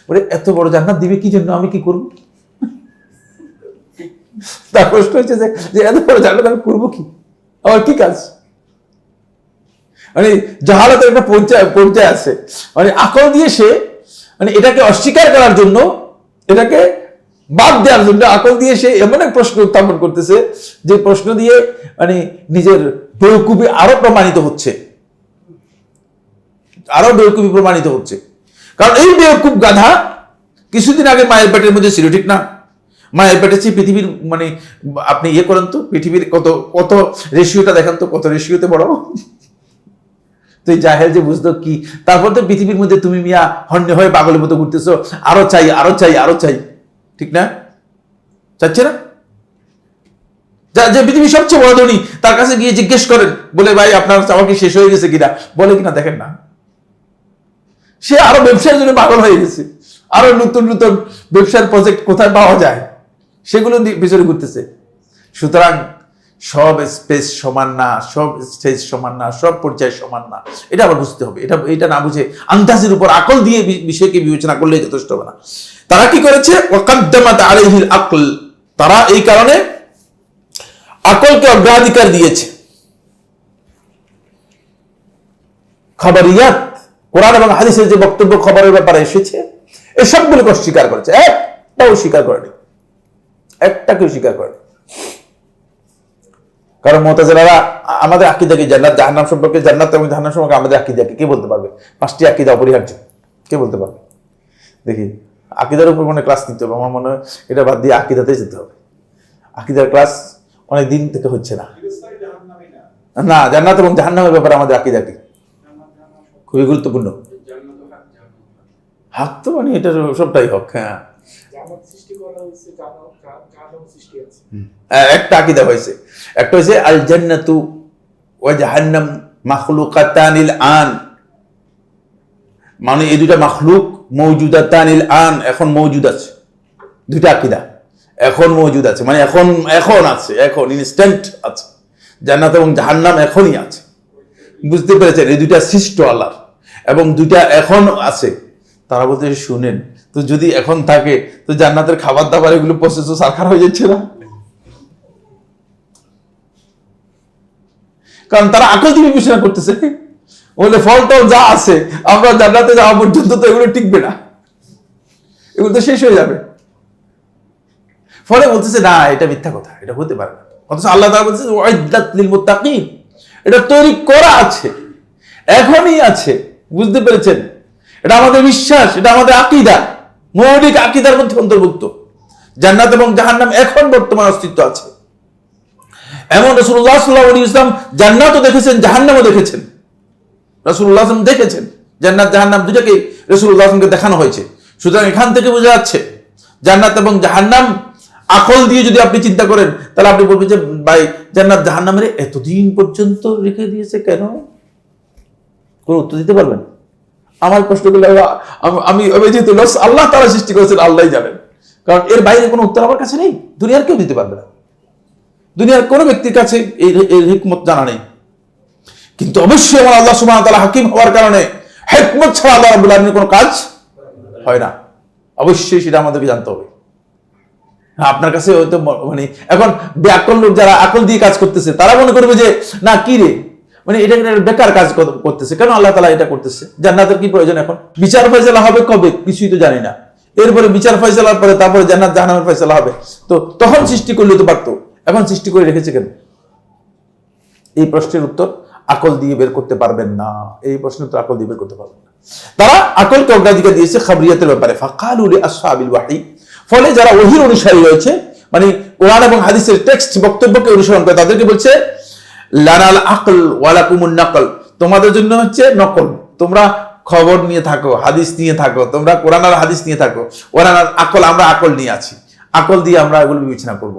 ওরে এত বড় জান্নাত দিবে কি জন্য, আমি কি করব? তার প্রশ্ন হচ্ছে যে এত বড় জান্নাত আমি করবো কি, আমার কি কাজ? মানে জাহালাতের একটা পর্যায়ে আছে, মানে আকল দিয়ে সে মানে এটাকে অস্বীকার করার জন্য, এটাকে বাদ দেওয়ার জন্য আকল দিয়ে সে এমন এক প্রশ্ন উত্থাপন করতেছে যে প্রশ্ন দিয়ে মানে নিজের বেওকুফি আরো প্রমাণিত হচ্ছে, আরো বেওকুফি প্রমাণিত হচ্ছে। কারণ এই বেওকুফ গাধা কিছুদিন আগে মায়ের পেটের মধ্যে ছিল, ঠিক না? মায়ের পেটে চেয়ে পৃথিবীর মানে আপনি ইয়ে করেন তো, পৃথিবীর কত কত রেশিওটা দেখান তো, কত রেশিওতে বড়। তুই জাহেল যে বুঝতো কি, তারপর তো পৃথিবীর মধ্যে তুমি মিয়া হন্যে হয়ে পাগলের মতো ঘুরতেছো, আরো চাই আরো চাই আরো চাই, ঠিক না? চাচ্ছে না? যে পৃথিবীর সবচেয়ে বড় ধনী তার কাছে গিয়ে জিজ্ঞেস করেন, বলে ভাই আপনার চাওয়া কি শেষ হয়ে গেছে কিনা, বলে কিনা দেখেন না। সে আরো ব্যবসার জন্য পাগল হয়ে গেছে, আরো নতুন নতুন ব্যবসার প্রজেক্ট কোথায় পাওয়া যায় সেগুলো পিছনে ঘুরতেছে। সুতরাং সব স্পেস সমান না, সব স্টেজ সমান না, সব পর্যায়ে সমান না, এটা আবার বুঝতে হবে। এটা না বুঝে আন্দাজের উপর আকল দিয়ে বিষয়কে বিবেচনা করলে যথেষ্ট হবে না। তারা কি করেছে, ওয়াকাদ্দামাত আলাইহিল আকল, তারা এই কারণে আকলকে অগ্রাধিকার দিয়েছে। খবরিয়াত, কোরআন এবং হাদিসের যে বক্তব্য খবরের ব্যাপারে এসেছে, এই সবগুলোকে অস্বীকার করেছে, একটাও স্বীকার করেনি, একটাকেও স্বীকার করেনি। কারণ মুতাজিলারা আমাদের আকীদা কি, জান্নাত জাহান্নাম সম্পর্কে, জান্নাত এবং জাহান্নাম সম্পর্কে আমাদের আকীদাকে কে বলতে পারবে? 5টি আকীদা অপরিহার্য, কে বলতে পারবে? দেখি, আকীদার উপর মনে ক্লাস নিতে হবে, আমার মনে হয় এটা বাদ দিয়ে আকীদাতে যেতে হবে। আকীদার ক্লাস অনেক দিন থেকে হচ্ছে না। না, জান্নাত এবং জাহান্নামের ব্যাপারে আমাদের আকীদা কি খুবই গুরুত্বপূর্ণ। হক তো মানে এটা সবটাই হক। হ্যাঁ, একটা আকীদা হয়েছে, একটা হয়েছে আল জান্নাতু ওয়া জাহান্নাম মাখলুকাতানিল আন, মানে এই দুটা মাখলুক মওজুদাতানিল আন, এখন মওজুদ আছে। দুইটা আকীদা, এখন মওজুদ আছে মানে এখন আছে, এখন ইনস্ট্যান্ট আছে। জান্নাত এবং জাহান্নাম এখনই আছে, বুঝতে পেরেছেন? এই দুইটা সৃষ্ট আল্লাহর, এবং দুইটা এখন আছে। তারা বলতে শুনেন তো, যদি এখন থাকে তো জান্নাতের খাবার দাবার এগুলো প্রসেস সারখার হয়ে যাচ্ছে না? কারণ তারা আকল দিয়ে বিবেচনা করতেছে, বলে ফলটাও যা আছে আমরা জান্নাতে যাওয়া পর্যন্ত তো এগুলো টিকবে না, এগুলো তো শেষ হয়ে যাবে। ফলে বলতেছে না, এটা মিথ্যা কথা, এটা হতে পারে না। অথচ আল্লাহ তাআলা বলতেছে উইদ্দাত লিল মুত্তাকিন, এটা তৈরি করা আছে, এখনই আছে। বুঝতে পেরেছেন? এটা আমাদের বিশ্বাস, এটা আমাদের আকীদা, মৌলিক আকীদার মধ্যে অন্তর্ভুক্ত। জান্নাত এবং জাহান্নাম এখন বর্তমান অস্তিত্ব আছে। এমন রাসূলুল্লাহ সাল্লাল্লাহু আলাইহি ওয়াসাল্লাম জান্নাতও দেখেছেন, জাহান্নামও দেখেছেন। রাসূলুল্লাহ সাল্লাল্লাহু আলাইহি ওয়াসাল্লাম দেখেছেন জান্নাত জাহান্নাম দুটাকে, রাসূলুল্লাহ সাল্লাল্লাহু আলাইহি ওয়াসাল্লামকে দেখানো হয়েছে। সুতরাং এখান থেকে বোঝা যাচ্ছে জান্নাত এবং জাহান্নাম আকল দিয়ে যদি আপনি চিন্তা করেন, তাহলে আপনি বলবেন যে ভাই জান্নাত জাহান্নামের এতদিন পর্যন্ত রেখে দিয়েছে কেন? কোন উত্তর দিতে পারবেন? আমার প্রশ্নগুলো আমি যেহেতু আল্লাহ তাআলা সৃষ্টি করেছেন, আল্লাহই জানেন, কারণ এর বাইরে কোনো উত্তর আমার কাছে নেই, দুনিয়ার কেউ দিতে পারবে না, দুনিয়ার কোনো ব্যক্তির কাছে এর হিকমত জানা নেই। কিন্তু অবশ্যই আমার আল্লাহ সুবহানাহু ওয়া তাআলা হাকিম হওয়ার কারণে হিকমত ছাড়া আল্লাহ রাব্বুল আলামিনের কোনো কাজ হয় না, অবশ্যই সেটা আমাদেরকে জানতে হবে। আপনার কাছে হয়তো মানে এখন বেআকল লোক যারা আকল দিয়ে কাজ করতেছে, তারা মনে করবে যে না কি রে, মানে এটা বেকার কাজ করতেছে, কেন আল্লাহ তাআলা এটা করতেছে, জান্নাতের কি প্রয়োজন? এখন বিচার ফয়সালা হবে কবে কিছুই তো জানি না, এরপরে বিচার ফয়সালার পরে তারপরে জান্নাত জাহান্নামের ফয়সালা হবে, তো তখন সৃষ্টি করলে তো পারতো, এখন সৃষ্টি করে রেখেছে কেন? এই প্রশ্নের উত্তর আকল দিয়ে বের করতে পারবেন না। এই প্রশ্নের উত্তর আকল দিয়ে বের করতে পারবেন না। তারা আকলকে অগ্রাধিকার দিয়েছে খাবরিয়াতের ব্যাপারে। ফাকালু লি আসহাবিল ওয়াহি, ফলে যারা ওহীর অনুসারী রয়েছে, মানে কোরআন এবং হাদিসের টেক্সট বক্তব্যকে অনুসরণ করে, তাদেরকে বলছে লানাল আকল ওয়ালাকুমুন নাকল, তোমাদের জন্য হচ্ছে নকল, তোমরা খবর নিয়ে থাকো, হাদিস নিয়ে থাকো, তোমরা কোরআন আর হাদিস নিয়ে থাকো, ওয়ালানাল আকল, আমরা আকল নিয়ে আছি, আকল দিয়ে আমরা এগুলো বিবেচনা করব।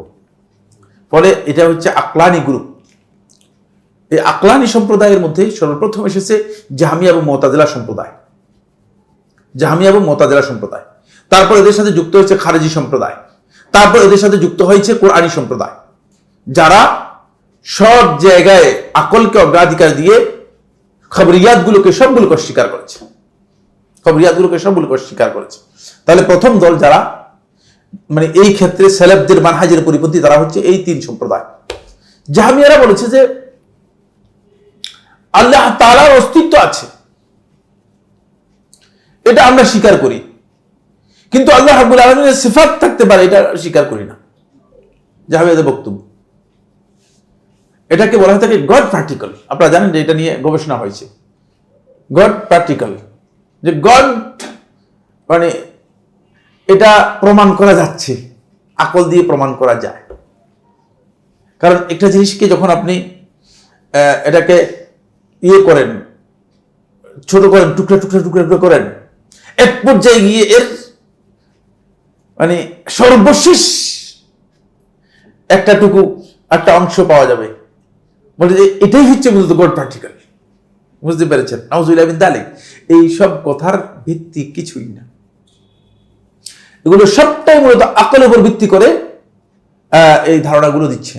ফলে এটা হচ্ছে আকলানি গ্রুপ। এই আকলানি সম্প্রদায়ের মধ্যে সর্বপ্রথম এসেছে জাহমিয়া এবং মুতাজিলা সম্প্রদায়। জাহমিয়া এবং মুতাজিলা সম্প্রদায়, তারপর এদের সাথে যুক্ত হয়েছে খারেজি সম্প্রদায়, তারপর এদের সাথে যুক্ত হয়েছে কোরআনী সম্প্রদায়, যারা সব জায়গায় আকলকে অগ্রাধিকার দিয়ে খবরিয়াতগুলোকে সবগুলোকে অস্বীকার করেছে, খবরিয়াতগুলোকে সবগুলোকে অস্বীকার করেছে। তাহলে প্রথম দল যারা মানে এই ক্ষেত্রে সালাফদের মানহাজের পরিপন্থী, তারা হচ্ছে এই তিন সম্প্রদায়। জাহমিয়ারা বলেছে যে আল্লাহ তাআলার অস্তিত্ব আছে, এটা আমরা স্বীকার করি, কিন্তু আল্লাহ রাব্বুল আলামিনের সিফাত থাকতে পারে এটা স্বীকার করি না। জাহমিয়াদের বক্তব্য, এটাকে বলা হয় থাকে গড পার্টিকল। আপনারা জানেন যে এটা নিয়ে গবেষণা হয়েছে, গড পার্টিকল, যে গড মানে এটা প্রমাণ করা যাচ্ছে, আকল দিয়ে প্রমাণ করা যায়। কারণ একটা জিনিসকে যখন আপনি এটাকে ইয়ে করেন, ছোট করেন, টুকরা টুকরা টুকরা টুকরা করেন, এক পর্যায়ে গিয়ে এর মানে সর্বশেষ একটা অংশ পাওয়া যাবে, বলে যে এটাই হচ্ছে মূলত গড পার্টিকল। বুঝতে পেরেছেন? নাউযুবিল্লাহি মিন যালিক। এই সব কথার ভিত্তি কিছুই না, এগুলো সবটাই মূলত আকলের উপর ভিত্তি করে এই ধারণাগুলো দিচ্ছে,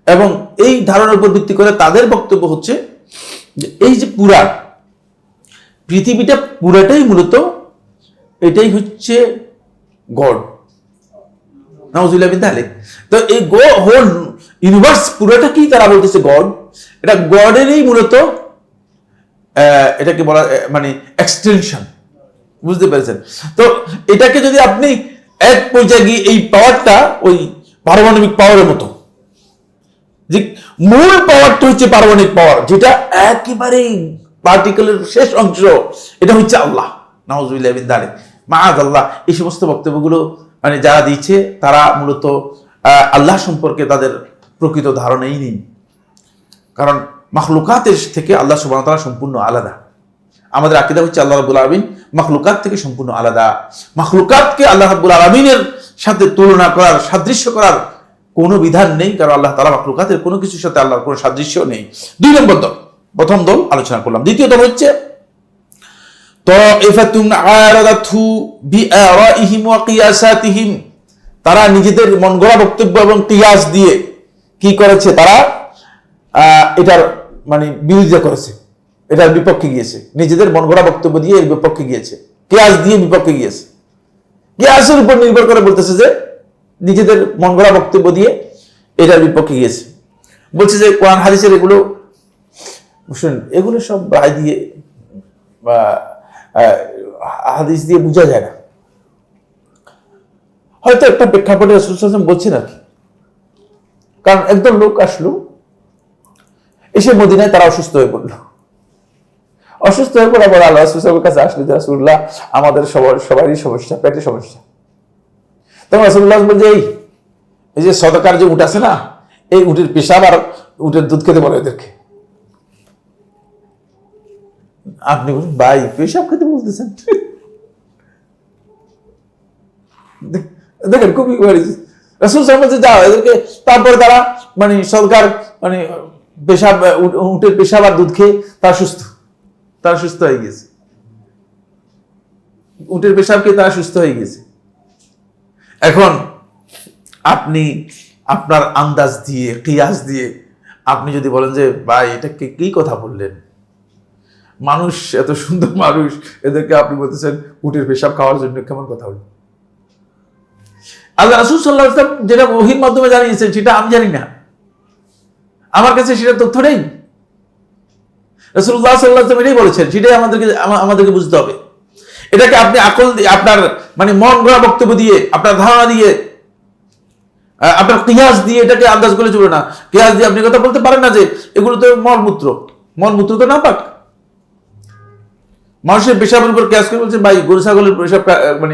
এবং এই ধারণার উপর ভিত্তি করে তাদের বক্তব্য হচ্ছে যে এই যে পুরা পৃথিবীটা পুরাটাই মূলত এটাই হচ্ছে গড। নাউযুবিল্লাহি মিন যালিক। তো এই হোল ইউনিভার্স পুরোটা কি তারা বলতেছে গড, এটা গডেরই মূলত এটাকে বলা মানে এক্সটেনশন। বুঝতে পেরেছেন? তো এটাকে যদি আপনি এক পর্যায়ে গিয়ে এই পাওয়ারটা ওই পারমাণবিক পাওয়ারের মতো, যে মূল পাওয়ারটা হচ্ছে পারমাণবিক পাওয়ার, যেটা একেবারেই পার্টিকেলের শেষ অংশ, এটা হচ্ছে আল্লাহ। নাউযুবিল্লাহি মিন যালিক, মাআযাল্লাহ। এই সমস্ত বক্তব্যগুলো মানে যারা দিচ্ছে তারা মূলত আল্লাহ সম্পর্কে তাদের প্রকৃত ধারণাই নেই। কারণ মাখলুকাতের থেকে আল্লাহ সুবহানাহু ওয়া তাআলা সম্পূর্ণ আলাদা। আমাদের আকীদা হচ্ছে আল্লাহ রাব্বুল আলামিন মাখলুকাত থেকে সম্পূর্ণ আলাদা। মাখলুকাতকে আল্লাহ রাব্বুল আলামিনের সাথে তুলনা করার, সাদৃশ্য করার কোনো বিধান নেই, কারণ আল্লাহ তাআলা মাখলুকাতের কোনো কিছুর সাথে আল্লাহর কোনো সাদৃশ্য নেই। দুই নম্বর দল, প্রথম দল আলোচনা করলাম। দ্বিতীয় দল হচ্ছে তাইফাতুন আরাদাতহু বিআরাইহিম ওয়া কিয়াসাতিহিম, তারা নিজেদের মন গড়া বক্তব্য এবং কিয়াস দিয়ে কি করেছে, তারা এটার মানে বিরোধিতা করেছে, এটার বিপক্ষে গিয়েছে, নিজেদের মন গড়া বক্তব্য দিয়ে এর বিপক্ষে গিয়েছে, কিয়াস দিয়ে বিপক্ষে গিয়েছে। কিয়াসের উপর নির্ভর করে বলতেছে যে নিজেদের মন গড়া বক্তব্য দিয়ে এটার বিপক্ষে গিয়েছে। বলছে যে কোরআন হাদিসের এগুলো শুনুন, এগুলো সব রায় দিয়ে বা হাদিস দিয়ে বোঝা যায় না। হয়তো একটা প্রেক্ষাপটে রাসূল সাল্লাল্লাহু আলাইহি ওয়াসাল্লাম বলছেন আর কি। কারণ একদল লোক আসলো, এসে মদিনায় তারা অসুস্থ হয়ে পড়লো। অসুস্থ হয়ে পড়া পরে আল্লাহ রাসূল সাল্লাল্লাহু আলাইহি ওয়াসাল্লামের কাছে আসলো, যে রাসূলুল্লাহ আমাদের সবারই সমস্যা, পেটের সমস্যা। তখন রাসূলুল্লাহ বলছে এই যে সদকার যে উট আছে না, এই উটের পেশাব আর উটের দুধ খেতে বলে এদেরকে। আপনি বলুন ভাই, পেশাব খেতে বলতেছেন? দেখেন খুবই রাসূল সাল্লাল্লাহু আলাইহি ওয়াসাল্লাম এদেরকে, তারপরে তারা মানে সরকার মানে পেশাব, উটের পেশাব আর দুধ খেয়ে তারা সুস্থ হয়ে গেছে। উটের পেশাব খেয়ে তারা সুস্থ হয়ে গেছে। এখন আপনি আপনার আন্দাজ দিয়ে, কিয়াস দিয়ে আপনি যদি বলেন যে ভাই এটাকে কি কথা বললেন, মানুষ এত সুন্দর মানুষ, এদেরকে আপনি বলতেছেন উটের পেশাব খাওয়ার জন্য, কেমন কথা হলো? আল্লাহ রাসূল সাল্লাল্লাহু আলাইহি ওয়াসাল্লাম যেটা ওহীর মাধ্যমে জানিয়েছেন সেটা আমি জানি না, আমার কাছে সেটা তথ্য নেই। রাসূলুল্লাহ সাল্লাল্লাহু আলাইহি ওয়াসাল্লাম এটাই বলেছেন, সেটাই আমাদেরকে বুঝতে হবে। এটাকে আপনি আকল দিয়ে, আপনার মানে মন গড়া বক্তব্য দিয়ে, আপনার ধারণা দিয়ে আপনার কিয়াস দিয়ে এটাকে আন্দাজ করে চলবে না। কিয়াস দিয়ে আপনি কথা বলতে পারেন না যে এগুলো তো মলমূত্র তো নাপাক। মানুষের পেশাবের উপর কিয়াস করে বলছে ভাই গরু ছাগলের পেশাব মানে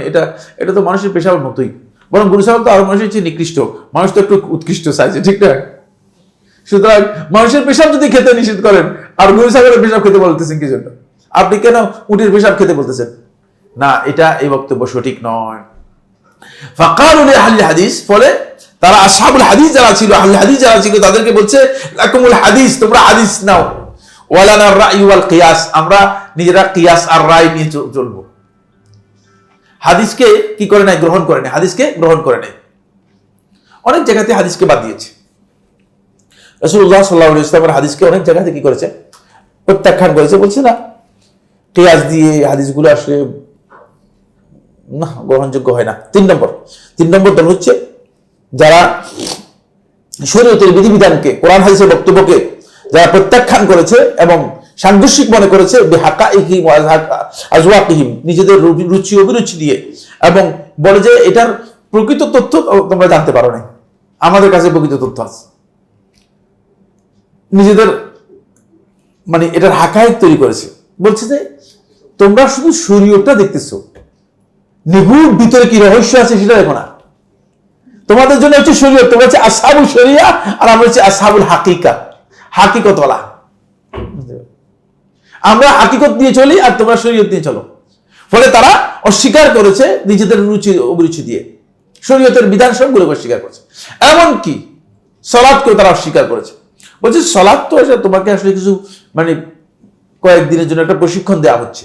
এটা তো মানুষের পেশাবের মতোই, বরং গরু ছাগল তো আরো মানুষের চেয়ে নিকৃষ্ট, মানুষ তো একটু উৎকৃষ্ট চাইছে, ঠিক না? সুতরাং মানুষের পেশাব যদি খেতে নিষেধ করেন আর গরু ছাগলের পেশাব খেতে বলতেছেন কি জন্য? আপনি কেন উটের পেশাব খেতে বলতেছেন? না, এটা এই বক্তব্য সঠিক নয়। ফাকারুল আহলি হাদিস, ফলে তারা আসহাবুল হাদিস যারা ছিল, আহলি হাদিস যারা ছিল, তাদেরকে বলছে লাকুমুল হাদিস, তোমরা হাদিস নাও, ওয়ালানা রাই ওয়াল কিয়াস, আমরা নিজেরা কিয়াস আর রায় নিয়ে চলবো। হাদিসকে কি করে নাই? গ্রহণ করে নাই, হাদিসকে গ্রহণ করে নাই। অনেক জায়গাতে হাদিসকে বাদ দিয়েছে। রাসূলুল্লাহ সাল্লাল্লাহু আলাইহি ওয়াসাল্লামের হাদিসকে অনেক জায়গাতে কি করেছে? প্রত্যাখ্যান করেছে, বলছে না কিয়াস দিয়ে হাদিসগুলো আসলে না, গ্রহণযোগ্য হয় না। তিন নম্বর দল হচ্ছে যারা শরীয়তের বিধিবিধানকে, কোরআন হাদিসের বক্তব্যকে যারা প্রত্যাখ্যান করেছে এবং সাংঘর্ষিক মনে করেছে বিহাকাইহিম ওয়া আজওয়াকিহিম, নিজেদের রুচি অভিরুচি দিয়ে, এবং বলে যে এটার প্রকৃত তথ্য তোমরা জানতে পারো না, আমাদের কাছে প্রকৃত তথ্য আছে। নিজেদের মানে এটার হাকায়েক তৈরি করেছে, বলছে যে তোমরা শুধু শরীয়তটা দেখতেছো, নিগুড় ভিতরে কি রহস্য আছে সেটা দেখো না। তোমাদের জন্য হচ্ছে শরীয়ত, তোমরা হচ্ছে আসহাবুল শরিয়া আর আমরা হচ্ছে আসহাবুল হাকিকা, হাকিকতওয়ালা। আমরা হাকিকত নিয়ে চলি আর তোমরা শরীয়ত নিয়ে চলো। ফলে তারা অস্বীকার করেছে নিজেদের রুচি অভিরুচি দিয়ে, শরীয়তের বিধান সবগুলো অস্বীকার করেছে। এমনকি সালাতকেও তারা অস্বীকার করেছে, বলছে সালাত তো তোমাকে আসলে কিছু মানে কয়েকদিনের জন্য একটা প্রশিক্ষণ দেওয়া হচ্ছে,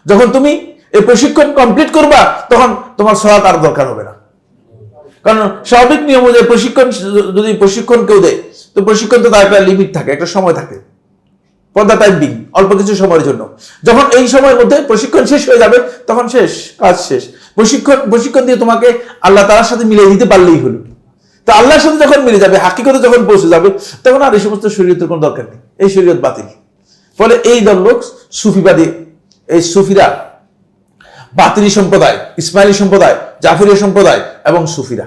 যখন তুমি এই প্রশিক্ষণ কমপ্লিট করবা তখন তোমার সালাত আর দরকার হবে না। কারণ স্বাভাবিক নিয়ম অনুযায়ী যদি প্রশিক্ষণ কেউ দেয়, তো প্রশিক্ষণ তো তার একটা লিমিট থাকে, একটা সময় থাকে, পর্দা টাইম বিং, অল্প কিছু সময়ের জন্য। যখন এই সময়ের মধ্যে প্রশিক্ষণ শেষ হয়ে যাবে তখন শেষ, কাজ শেষ। প্রশিক্ষণ দিয়ে তোমাকে আল্লাহ তাআলার সাথে মিলিয়ে দিতে পারলেই হলো। তো আল্লাহর সাথে যখন মিলে যাবে, হাকিকতে যখন পৌঁছে যাবে, তখন আর এই সমস্ত শরীয়তের কোনো দরকার নেই, এই শরীয়ত বাতিল। ফলে এই দল লোক সুফিবাদী, এই সুফিরা, বাতিনি সম্প্রদায়, ইসমাইলি সম্প্রদায়, জাফরিয়া সম্প্রদায় এবং সুফিরা,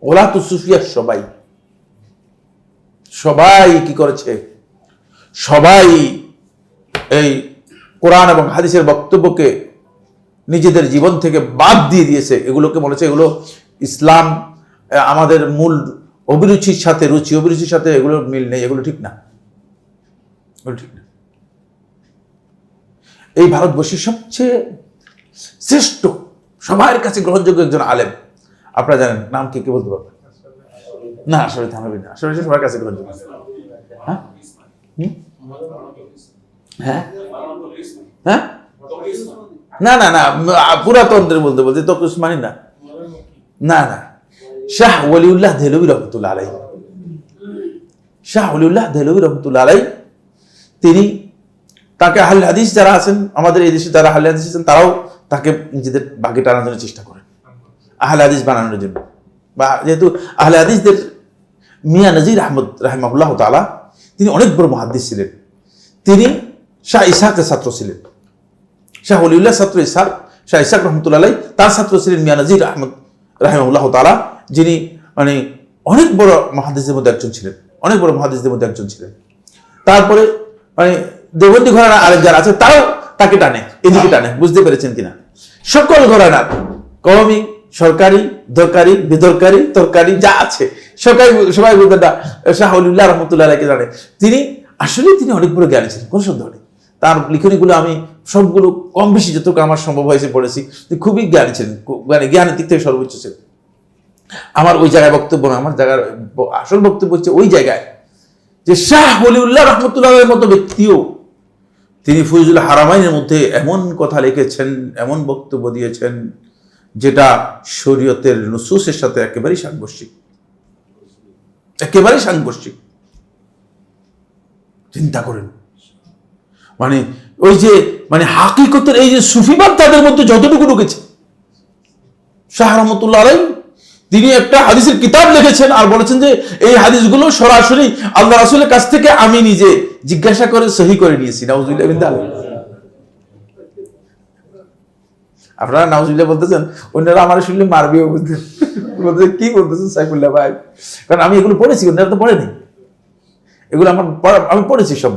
ওরা তো সুফিয়া সবাই কি করেছে? সবাই এই কোরআন এবং হাদিসের বক্তব্যকে নিজেদের জীবন থেকে বাদ দিয়ে দিয়েছে। এগুলোকে বলেছে এগুলো ইসলাম, আমাদের মূল অভিরুচির সাথে, রুচি অভিরুচির সাথে এগুলোর মিল নেই, এগুলো ঠিক না, এগুলো ঠিক না। এই ভারতবর্ষের সবচেয়ে শ্রেষ্ঠ, সবার কাছে গ্রহণযোগ্য একজন আলেম, আপনারা জানেন নাম কি বলতে পারবেন? না, আসলে থামাবি না, আসলে সবার কাছে গ্রহণযোগ্য। হ্যাঁ হ্যাঁ হ্যাঁ, না না না, পুরাতনদের বলতে বলতে তকি উসমানী না, না না, শাহ ওয়ালিউল্লাহ দেহলভী রহমতুল্লাহ আলাইহি, শাহ ওয়ালিউল্লাহ দেহলভী রহমতুল্লাহ আলাইহি, তিনি তাকে আহলে হাদিস যারা আছেন, আমাদের এই দেশে যারা আহলে হাদিস আছেন, তারাও তাকে নিজেদের বাগে টানার জন্য চেষ্টা করেন, আহলে হাদিস বানানোর জন্য। বা যেহেতু আহলে হাদিসদের মিয়া নজির আহমদ রাহিমাহুল্লাহ তাআলা, তিনি অনেক বড় মুহাদ্দিস ছিলেন। তিনি শাহ ইসহাকের ছাত্র ছিলেন, শাহ ওলিউল্লাহ ছাত্র ইসহাক, শাহ ইসহাক রহমতুল্লাহ আলাইহি তার ছাত্র ছিলেন মিয়া নজির আহমদ রাহিমাহুল্লাহ তাআলা, যিনি মানে অনেক বড় মুহাদ্দিসদের মধ্যে একজন ছিলেন, অনেক বড় মুহাদ্দিসদের মধ্যে একজন ছিলেন। তারপরে মানে দেওবন্দি ঘরানা আরেক যারা আছে তারাও তাকে টানে, এদিকে টানে, বুঝতে পেরেছেন কিনা? সকল ঘরানার, কওমি, সরকারি, দরকারি, বেদরকারি, তরকারি যা আছে সবাই বলতে শাহ ওলিউল্লাহ রহমতুল্লাহ আলাইহিকে জানে। তিনি আসলে তিনি অনেক বড় জ্ঞানী ছিলেন, কোনো সন্দেহ নেই। তার লিখনীগুলো আমি সবগুলো কম বেশি যতটুকু আমার সম্ভব হয়েছে পড়েছি। খুবই জ্ঞানী ছিলেন, মানে জ্ঞানের দিক থেকে সর্বোচ্চ ছিলেন। আমার ওই জায়গায় বক্তব্য না, আমার জায়গার আসল বক্তব্য হচ্ছে ওই জায়গায় যে শাহ ওলিউল্লাহ রহমতুল্লাহের মতো ব্যক্তিও তিনি ফয়জুল হারামাইনের মধ্যে এমন কথা লিখেছেন, এমন বক্তব্য দিয়েছেন যেটা শরীয়তের নুসুসের সাথে একেবারেই সাংঘর্ষিক, একেবারেই সাংঘর্ষিক। চিন্তা করেন, মানে ওই যে মানে হাকিকতের এই যে সুফিবাদ তাদের মধ্যে যতটুকু ঢুকেছে। শাহ রহমতুল্লাহ আলাইহি তিনি একটা হাদিসের কিতাব লিখেছেন আর বলেছেন যে এই হাদিসগুলো সরাসরি আল্লাহ রাসূলের কাছ থেকে আমি নিজে জিজ্ঞাসা করে সহি করে নিয়েছি। নাউজুবিল্লাহ মিন যালিক। আপনারা নাউজুবিল্লাহ বলতেছেন, অন্যরা আমার শুনলে মারবেও বুঝতে। কি বলতেছেন সাইফুল্লাহ ভাই? কারণ আমি এগুলো পড়েছি, ওনারা তো পড়েনি। এগুলো আমি পড়েছি, সব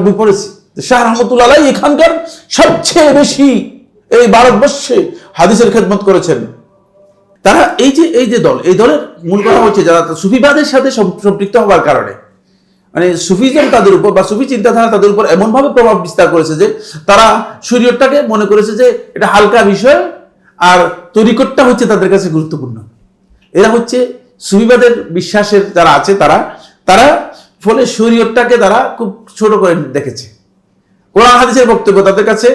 বই পড়েছি। শাহ রহমতুল্লাহ আলাইহি এখানকার সবচেয়ে বেশি এই ভারতবর্ষে হাদিসের খেদমত করেছেন। তারা এই যে দল, এই দলের মূল কথা হচ্ছে যারা সুফিবাদের সাথে সম্পৃক্ত হওয়ার কারণে, মানে সুফিজম তাদের উপর বা সুফি চিন্তাধারা তাদের উপর এমন ভাবে প্রভাব বিস্তার করেছে যে তারা শরীয়তটাকে মনে করেছে যে এটা হালকা বিষয়, আর তরিকতটা হচ্ছে তাদের কাছে গুরুত্বপূর্ণ। এরা হচ্ছে সুফিবাদের বিশ্বাসের যারা আছে, তারা ফলে শরীয়তটাকে তারা খুব ছোট করে দেখেছে। কোরআন হাদিসের বক্তব্য তাদের কাছে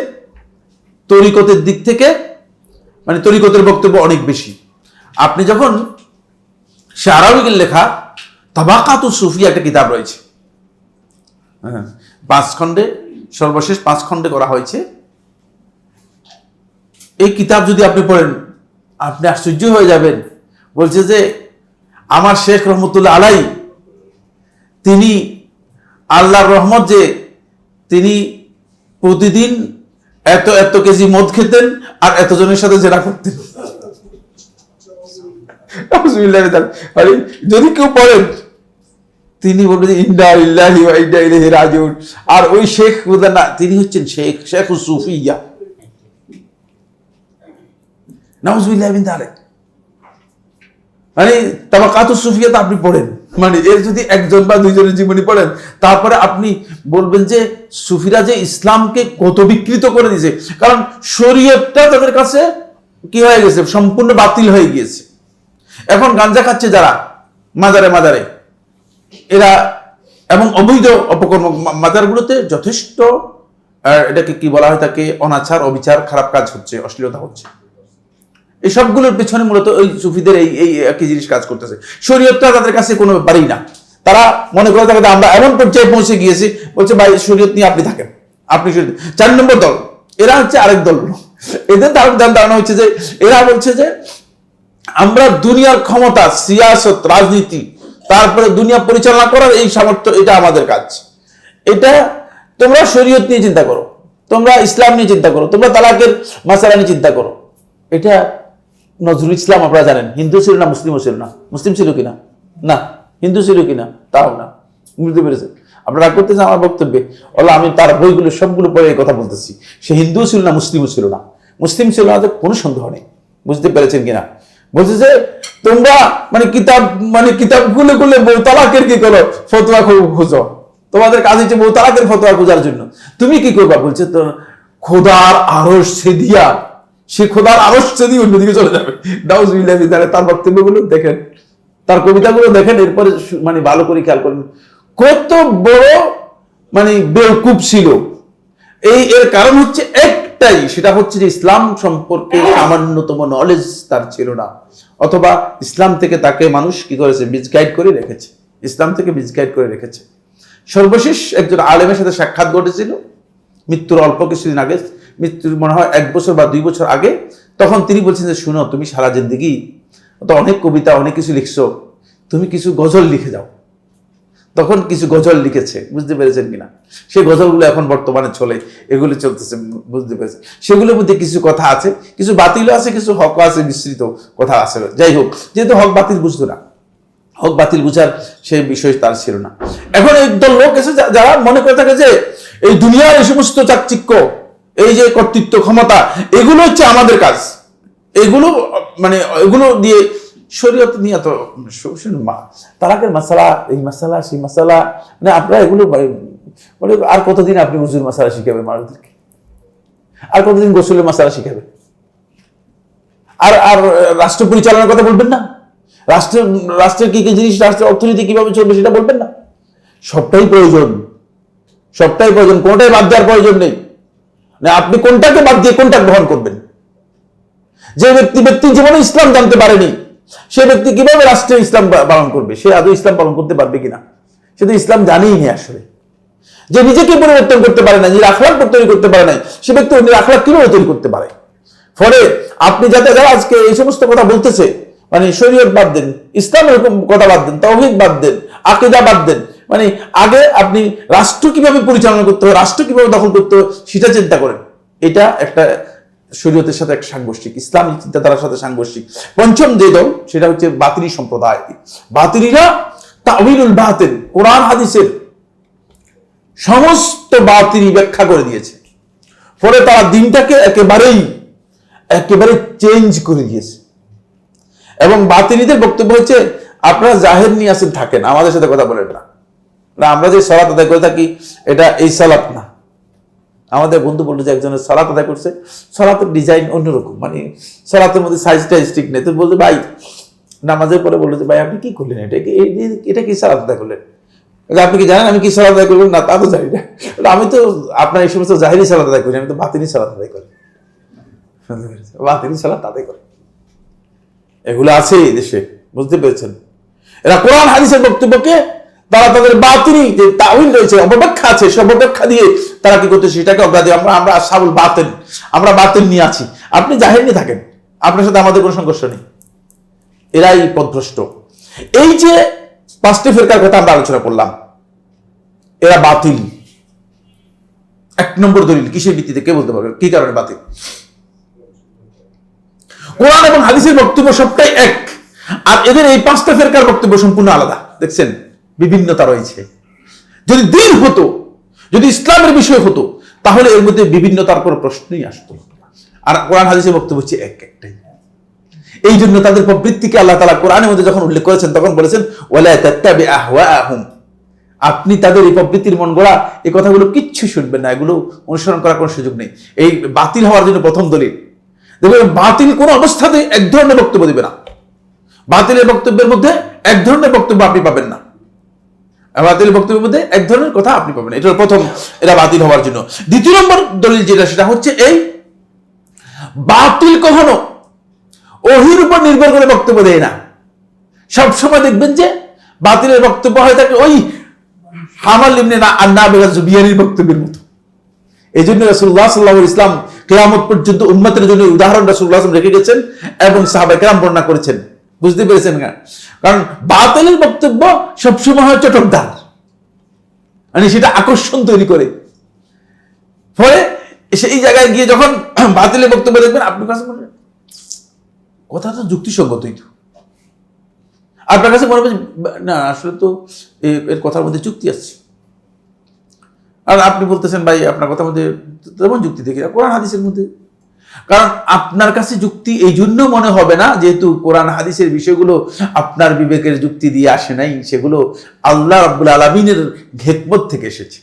তরিকতের দিক থেকে, মানে তরিকতের বক্তব্য অনেক বেশি। আপনি যখন শাহরাওয়ির লেখা তাবাকাতুস সুফিয়া একটা কিতাব রয়েছে, 5 খণ্ডে, সর্বশেষ 5 খণ্ডে করা হয়েছে। এই কিতাব যদি আপনি পড়েন আপনি আশ্চর্য হয়ে যাবেন। বলছে যে আমার শেখ রহমতুল্লাহ আলাইহি তিনি আল্লাহর রহমত যে তিনি প্রতিদিন এত কেজি মদ খেতেন আর এতজনের সাথে জেরা করতেন। যদি কেউ পড়েন তিনি বলবেন যে ইন্না লিল্লাহি ওয়া ইন্না ইলাইহি রাজিউন। আর ওই শেখ না, তিনি হচ্ছেন শেখ সুফিয়া। নাউজুবিল্লাহ মিন যালিক। মানে তাবাকাতুস সুফিয়াতে আপনি পড়েন, মানে এর যদি একজন বা দুইজনের জীবনী পড়েন, তারপরে আপনি বলবেন যে সুফিরা যে ইসলামকে কত বিকৃত করে দিয়েছে। কারণ শরীয়তটা তাদের কাছে কি হয়ে গেছে, সম্পূর্ণ বাতিল হয়ে গিয়েছে। এখন গাঞ্জা খাচ্ছে যারা মাজারে এরা, এবং অবৈধ অপকর্ম মাজারগুলোতে যথেষ্ট, এটাকে কি বলা হয়, তাকে অনাচার, অবিচার, খারাপ কাজ হচ্ছে, অশ্লীলতা হচ্ছে। এই সবগুলোর পেছনে মূলত ওই সুফিদের এই একই জিনিস কাজ করতেছে। শরীয়তটা তাদের কাছে কোনো ব্যাপারই না। তারা মনে করে থাকে আমরা এমন পর্যায়ে পৌঁছে গিয়েছি, বলছে ভাই শরীয়ত নিয়ে আপনি থাকেন, আপনি শরীয়ত। 4 নম্বর দল, এরা হচ্ছে আরেক দল। এদের ধারণা হচ্ছে যে এরা বলছে যে আমরা দুনিয়ার ক্ষমতা, সিয়াসত, রাজনীতি, তারপরে দুনিয়া পরিচালনা করার এই সামর্থ্য, এটা আমাদের কাজ। এটা তোমরা শরীয়ত নিয়ে চিন্তা করো, তোমরা ইসলাম নিয়ে চিন্তা করো, তোমরা তালাকের মাসালা নিয়ে চিন্তা করো। এটা নজরুল ইসলাম আপনারা জানেন, হিন্দু ছিল না, মুসলিমও ছিল না। মুসলিম ছিল কিনা? না। হিন্দু ছিল কিনা? তাও না। বুঝতে পেরেছেন? আপনারা করতেছেন আমার বক্তব্যে, আমি তার বইগুলো সবগুলো পড়ে এই কথা বলতেছি। সে হিন্দু ছিল না, মুসলিমও ছিল না। মুসলিম ছিল না, কোনো সন্দেহ নেই। বুঝতে পেরেছেন কিনা? বলছে যে তোমরা কিতাবগুলো বউ তালাকের কি করো, ফতোয়া খুঁজো। তোমাদের কাজ হচ্ছে বউ তালাকের ফতোয়া খোঁজার জন্য। তুমি কি করবা? বলছে তো খোদার আরশ ছেদিয়া, সে খোদার আরশ ছেদিয়ে অন্যদিকে চলে যাবে। নাউজুবিল্লাহ মিন যালিক। তার বক্তব্যগুলো দেখেন, তার কবিতাগুলো দেখেন, এরপরে ভালো করে খেয়াল করেন কত বড় বেওকুফ ছিল। এর কারণ হচ্ছে একটাই, সেটা হচ্ছে যে ইসলাম সম্পর্কে সামান্যতম নলেজ তার ছিল না, অথবা ইসলাম থেকে তাকে মানুষ কি করেছে, মিসগাইড করে রেখেছে, ইসলাম থেকে মিসগাইড করে রেখেছে। সর্বশেষ একজন আলেমের সাথে সাক্ষাৎ ঘটেছিল মৃত্যুর অল্প কিছুদিন আগে, মৃত্যুর মনে হয় 1 বছর বা 2 বছর আগে। তখন তিনি বলছেন যে শুনো, তুমি সারা জিন্দেগি তো অনেক কবিতা, অনেক কিছু লিখছো, তুমি কিছু গজল লিখে যাও। তখন কিছু গজল লিখেছে, বুঝতে পেরেছেন কিনা? সেই গজলগুলো এখন বর্তমানে চলে, এগুলো চলতেছে, বুঝতে পেরেছেন? সেগুলোর মধ্যে কিছু কথা আছে, কিছু বাতিলও আছে, কিছু হক আছে, মিশ্রিত কথা আছে। যাই হোক, যেহেতু হক বাতিল বুঝতো না, হক বাতিল বুঝার সেই বিষয় তার ছিল না। এখন একদল লোক এসে যারা মনে করে থাকে যে এই দুনিয়ার এই সমস্ত চাকচিক্য, এই যে কর্তৃত্ব, ক্ষমতা, এগুলো হচ্ছে আমাদের কাজ, এগুলো দিয়ে শরীয়ত নিয়ে তো তালাকের মাসালা, এই মাসালা, সেই মাসালা, আপনারা এগুলো আর কতদিন আপনি উজুর মাসালা শিখাবেন মানুষদেরকে? আর কতদিন গোসলের মাসালা শিখাবেন? আর রাষ্ট্র পরিচালনার কথা বলবেন না? রাষ্ট্রের কি কি জিনিস, রাষ্ট্রের অর্থনীতি কিভাবে চলবে সেটা বলবেন না? সবটাই প্রয়োজন, কোনটাই বাদ দেওয়ার প্রয়োজন নেই। আপনি কোনটাকে বাদ দিয়ে কোনটা গ্রহণ করবেন? যে ব্যক্তি জীবনে ইসলাম জানতে পারেনি, সে ব্যক্তি কিভাবে রাষ্ট্রে ইসলাম পালন করবে? সে আদৌ ইসলাম পালন করতে পারবে কিনা? সে তো ইসলাম জানেই নি আসলে। যে নিজেকে পরিবর্তন করতে পারে না, নিজের আখলাক তৈরি করতে পারে না, সে ব্যক্তি অন্যের আখলাক কিভাবে তৈরি করতে পারে? ফলে আপনি যারা আজকে এই সমস্ত কথা বলতেছে, শরীয়ত বাদ দেন, ইসলাম এরকম কথা বাদ দেন, তাওহীদ বাদ দেন, আকীদা বাদ দেন, আগে আপনি রাষ্ট্র কিভাবে পরিচালনা করতে হবে, রাষ্ট্র কিভাবে দখল করতে হবে সেটা চিন্তা করেন। এটা একটা শরীয়তের সাথে এক সাংঘর্ষিক, ইসলামী চিন্তাধারার সাথে সাংঘর্ষিক। পঞ্চম যে দল সেটা হচ্ছে বাতিনি সম্প্রদায়। বাতিনিরা তাউইলুল বাতিল, কোরআন হাদিসের সমস্ত বাতিনি ব্যাখ্যা করে দিয়েছে, ফলে তারা দিনটাকে একেবারে চেঞ্জ করে দিয়েছে। এবং বাতিনিদের বক্তব্য হচ্ছে আপনারা জাহের নিয়ে আসেন, থাকেন, আমাদের সাথে কথা বলেন না। আমরা যে সালাত আদায় করে থাকি এটা এই সালাত না। আমাদের বন্ধু বললো যে একজনের সালাত আদায় করছে, সালাতের ডিজাইন অন্যরকম, মানে সালাতের মধ্যে সাইজটা স্ট্রিক নেই। তো বলতে ভাই নামাজের পরে বললো যে ভাই আপনি কি করলেন, এটা কি সালাত আদায় করলেন? আপনি কি জানেন আমি কি সালাত আদায় করবেন? না, তা তো জানি না। আমি তো আপনার এই সমস্ত জাহেরি সালাত আদায় করি, আমি তো বাতিনি সালাত আদায় করি। বাতিনি সালাত আদায় করে এগুলো আছে এই দেশে, বুঝতে পেরেছেন? এরা কোরআন হাদিসের বক্তব্যকে তারা তাদের বাতিনি যে তাউইল রয়েছে, অপব্যাখ্যা আছে, সে অপব্যাখ্যা দিয়ে তারা কি করতেছে সেটাকে অগ্রাধি। আমরা সাবুল বাতিল, আমরা বাতিল নিয়ে আছি, আপনি জাহের নিয়ে থাকেন, আপনার সাথে আমাদের কোনো সংঘর্ষ নেই। এরাই পথভ্রষ্ট। এই যে পাঁচটি ফেরকার কথা আমরা আলোচনা করলাম, এরা বাতিল। এক নম্বর দলিল কিসের ভিত্তিতে, কে বলতে পারবে কি কারণে বাতিল? কোরআন এবং হাদিসের বক্তব্য সবটাই এক, আর এদের এই পাঁচটা ফেরকার বক্তব্য সম্পূর্ণ আলাদা। দেখছেন বিভিন্নতা রয়েছে। যদি দিন হতো, যদি ইসলামের বিষয় হতো, তাহলে এর মধ্যে বিভিন্নতার কোনো প্রশ্নই আসতো। আর কোরআন হাদিসের বক্তব্য হচ্ছে একটাই। এই জন্য তাদের প্রবৃত্তিকে আল্লাহ তাআলা কোরআনের মধ্যে যখন উল্লেখ করেছেন তখন বলেছেন ওয়ালা তাত্তাবি আহওয়াআহুম, আপনি তাদের এই প্রবৃত্তির মন গড়া এই কথাগুলো কিচ্ছু শুনবেন না, এগুলো অনুসরণ করার কোনো সুযোগ নেই। এই বাতিল হওয়ার জন্য প্রথম দলিল দেখবেন, বাতিল কোন অবস্থাতে এক ধরনের বক্তব্য দিবে না। বাতিলের বক্তব্যের মধ্যে এক ধরনের বক্তব্য আপনি পাবেন না, বাতিলের বক্তব্যের মধ্যে এক ধরনের কথা আপনি পাবেন। এটা প্রথম, এটা বাতিল হওয়ার জন্য। দ্বিতীয় নম্বর দলিল যেটা, সেটা হচ্ছে এই বাতিল কখনো ওহির উপর নির্ভর করে বক্তব্য দেয় না। সবসময় দেখবেন যে বাতিলের বক্তব্য হয়ে থাকে ওই হামাল ইবনে বিয়ানির বক্তব্যের মতো। এই জন্য রাসূলুল্লাহ সাল্লাল্লাহু আলাইহি ওয়াসাল্লাম কিয়ামত পর্যন্ত উম্মতের জন্য উদাহরণ রাসূলুল্লাহ সাল্লাল্লাহু আলাইহি ওয়াসাল্লাম রেখে গেছেন এবং সাহাবায়ে কেরাম বর্ণনা করেছেন। বুঝতে পেরেছেন না? কারণ বাতিলের বক্তব্য সবসময় হয় চটকদার, মানে সেটা আকর্ষণ তৈরি করে। ফলে সেই জায়গায় গিয়ে যখন বাতিলের বক্তব্য দেখবেন, আপনার কাছে মনে কথা তো যুক্তিসঙ্গতই, তো আপনার কাছে মনে হবে না আসলে তো এর কথার মধ্যে যুক্তি আসছে। আর আপনি বলতেছেন ভাই আপনার কথার মধ্যে তেমন যুক্তি দেখি না কোরআন হাদিসের মধ্যে। কারণ আপনার কাছে যুক্তি এই জন্য মনে হবে না যেহেতু কোরআন হাদিসের বিষয়গুলো আপনার বিবেকের যুক্তি দিয়ে আসে নাই, সেগুলো আল্লাহ রাব্বুল আলামিনের হিকমত থেকে এসেছে।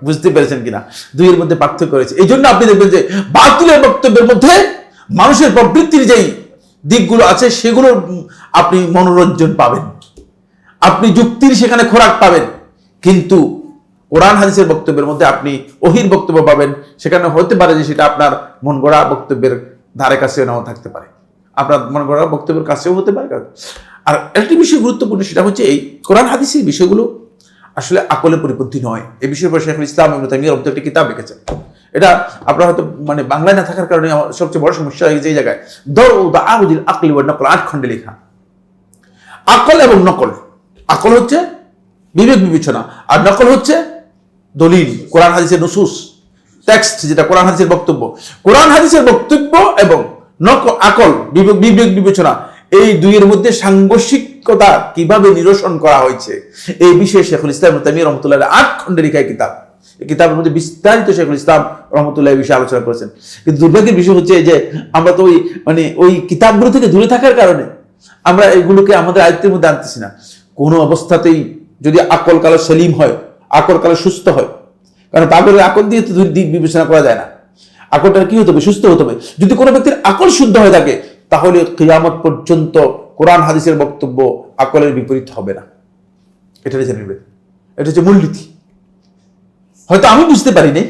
বুঝতে পেরেছেন কিনা? দুইয়ের মধ্যে পার্থক্য রয়েছে। এই জন্য আপনি দেখবেন যে বাতিলের বক্তব্যের মধ্যে মানুষের প্রবৃত্তির যেই দিকগুলো আছে সেগুলোর আপনি মনোরঞ্জন পাবেন, আপনি যুক্তির সেখানে খোরাক পাবেন। কিন্তু কোরআন হাদিসের বক্তব্যের মধ্যে আপনি ওহির বক্তব্য পাবেন, সেখানে হতে পারে যে সেটা আপনার মন গড়া বক্তব্যের ধারে কাছেও নাও থাকতে পারে, আপনার মন গড়া বক্তব্যের কাছেও হতে পারে। আর একটি বিষয় গুরুত্বপূর্ণ, সেটা হচ্ছে এই কোরআন হাদিসের বিষয়গুলো আসলে আকলে পরিপন্থী নয়। এই বিষয়ের উপর শেখুল ইসলাম ইবনে তাইমিয়া রাহিমাহুল্লাহ একটি কিতাব লিখেছেন। এটা আপনার হয়তো মানে বাংলায় না থাকার কারণে আমার সবচেয়ে বড় সমস্যা হয়ে গেছে এই জায়গায়। দাউদুল আকলি ওয়ান নকল, 8 খণ্ডে লেখা। আকল এবং নকল, আকল হচ্ছে বিবেক বিবেচনা, আর নকল হচ্ছে দলিল, কোরআন হাদিসের নুসুস, টেক্সট, যেটা কোরআন হাদিসের বক্তব্য। কোরআন হাদিসের বক্তব্য এবং আকল, বিবেক বিবেচনা, এই দুইয়ের মধ্যে সাংঘর্ষিকতা কিভাবে নিরসন করা হয়েছে এই বিষয়ে শেখুল ইসলাম ইবনে তাইমিয়া রাহিমাহুল্লাহ 8 খণ্ডে লেখা কিতাব। এই কিতাবের মধ্যে বিস্তারিত শেখুল ইসলাম রাহিমাহুল্লাহ এই বিষয়ে আলোচনা করেছেন। কিন্তু দুর্ভাগ্যের বিষয় হচ্ছে যে আমরা তো ওই কিতাবগুলো থেকে দূরে থাকার কারণে আমরা এগুলোকে আমাদের আয়ত্তের মধ্যে আনতেছি না। কোনো অবস্থাতেই যদি আকল কালো সেলিম হয়, আকল কালো সুস্থ হয়, কারণ পাগলের আকল দিয়ে তো দিক বিবেচনা করা যায় না। আকলটা কি হতে হবে? সুস্থ হতে হবে। যদি কোনো ব্যক্তির আকল শুদ্ধ হয়ে থাকে তাহলে কিয়ামত পর্যন্ত কোরআন হাদিসের বক্তব্য আকলের বিপরীত হবে না। এটা জেনে নেবেন, এটা হচ্ছে মূলনীতি। হয়তো আমি বুঝতে পারিনি,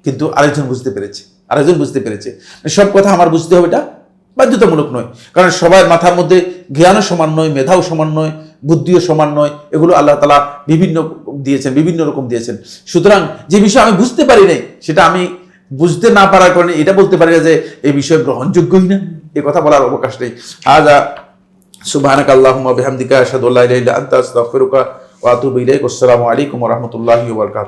কিন্তু আরেকজন বুঝতে পেরেছে। সব কথা আমার বুঝতে হবে এটা বাধ্যতামূলক নয়, কারণ সবার মাথার মধ্যে জ্ঞানও সমান নয়, মেধাও সমান নয়, বুদ্ধিও সমান নয়। এগুলো আল্লাহ তাআলা বিভিন্ন রকম দিয়েছেন। সুতরাং যে বিষয় আমি বুঝতে পারি নাই, সেটা আমি বুঝতে না পারার কারণে এটা বলতে পারি না যে এই বিষয় গ্রহণযোগ্যই না, এ কথা বলার অবকাশ নেই। হাযা সুবহানাকা আল্লাহুম্মা বিহামদিকা আশহাদু আল্লা ইলাহা ইল্লা আনতা আস্তাগফিরুকা ওয়া আতুবু ইলাইক। আসসালামু আলাইকুম ওয়া রাহমাতুল্লাহি ওয়া বারাকাতুহু।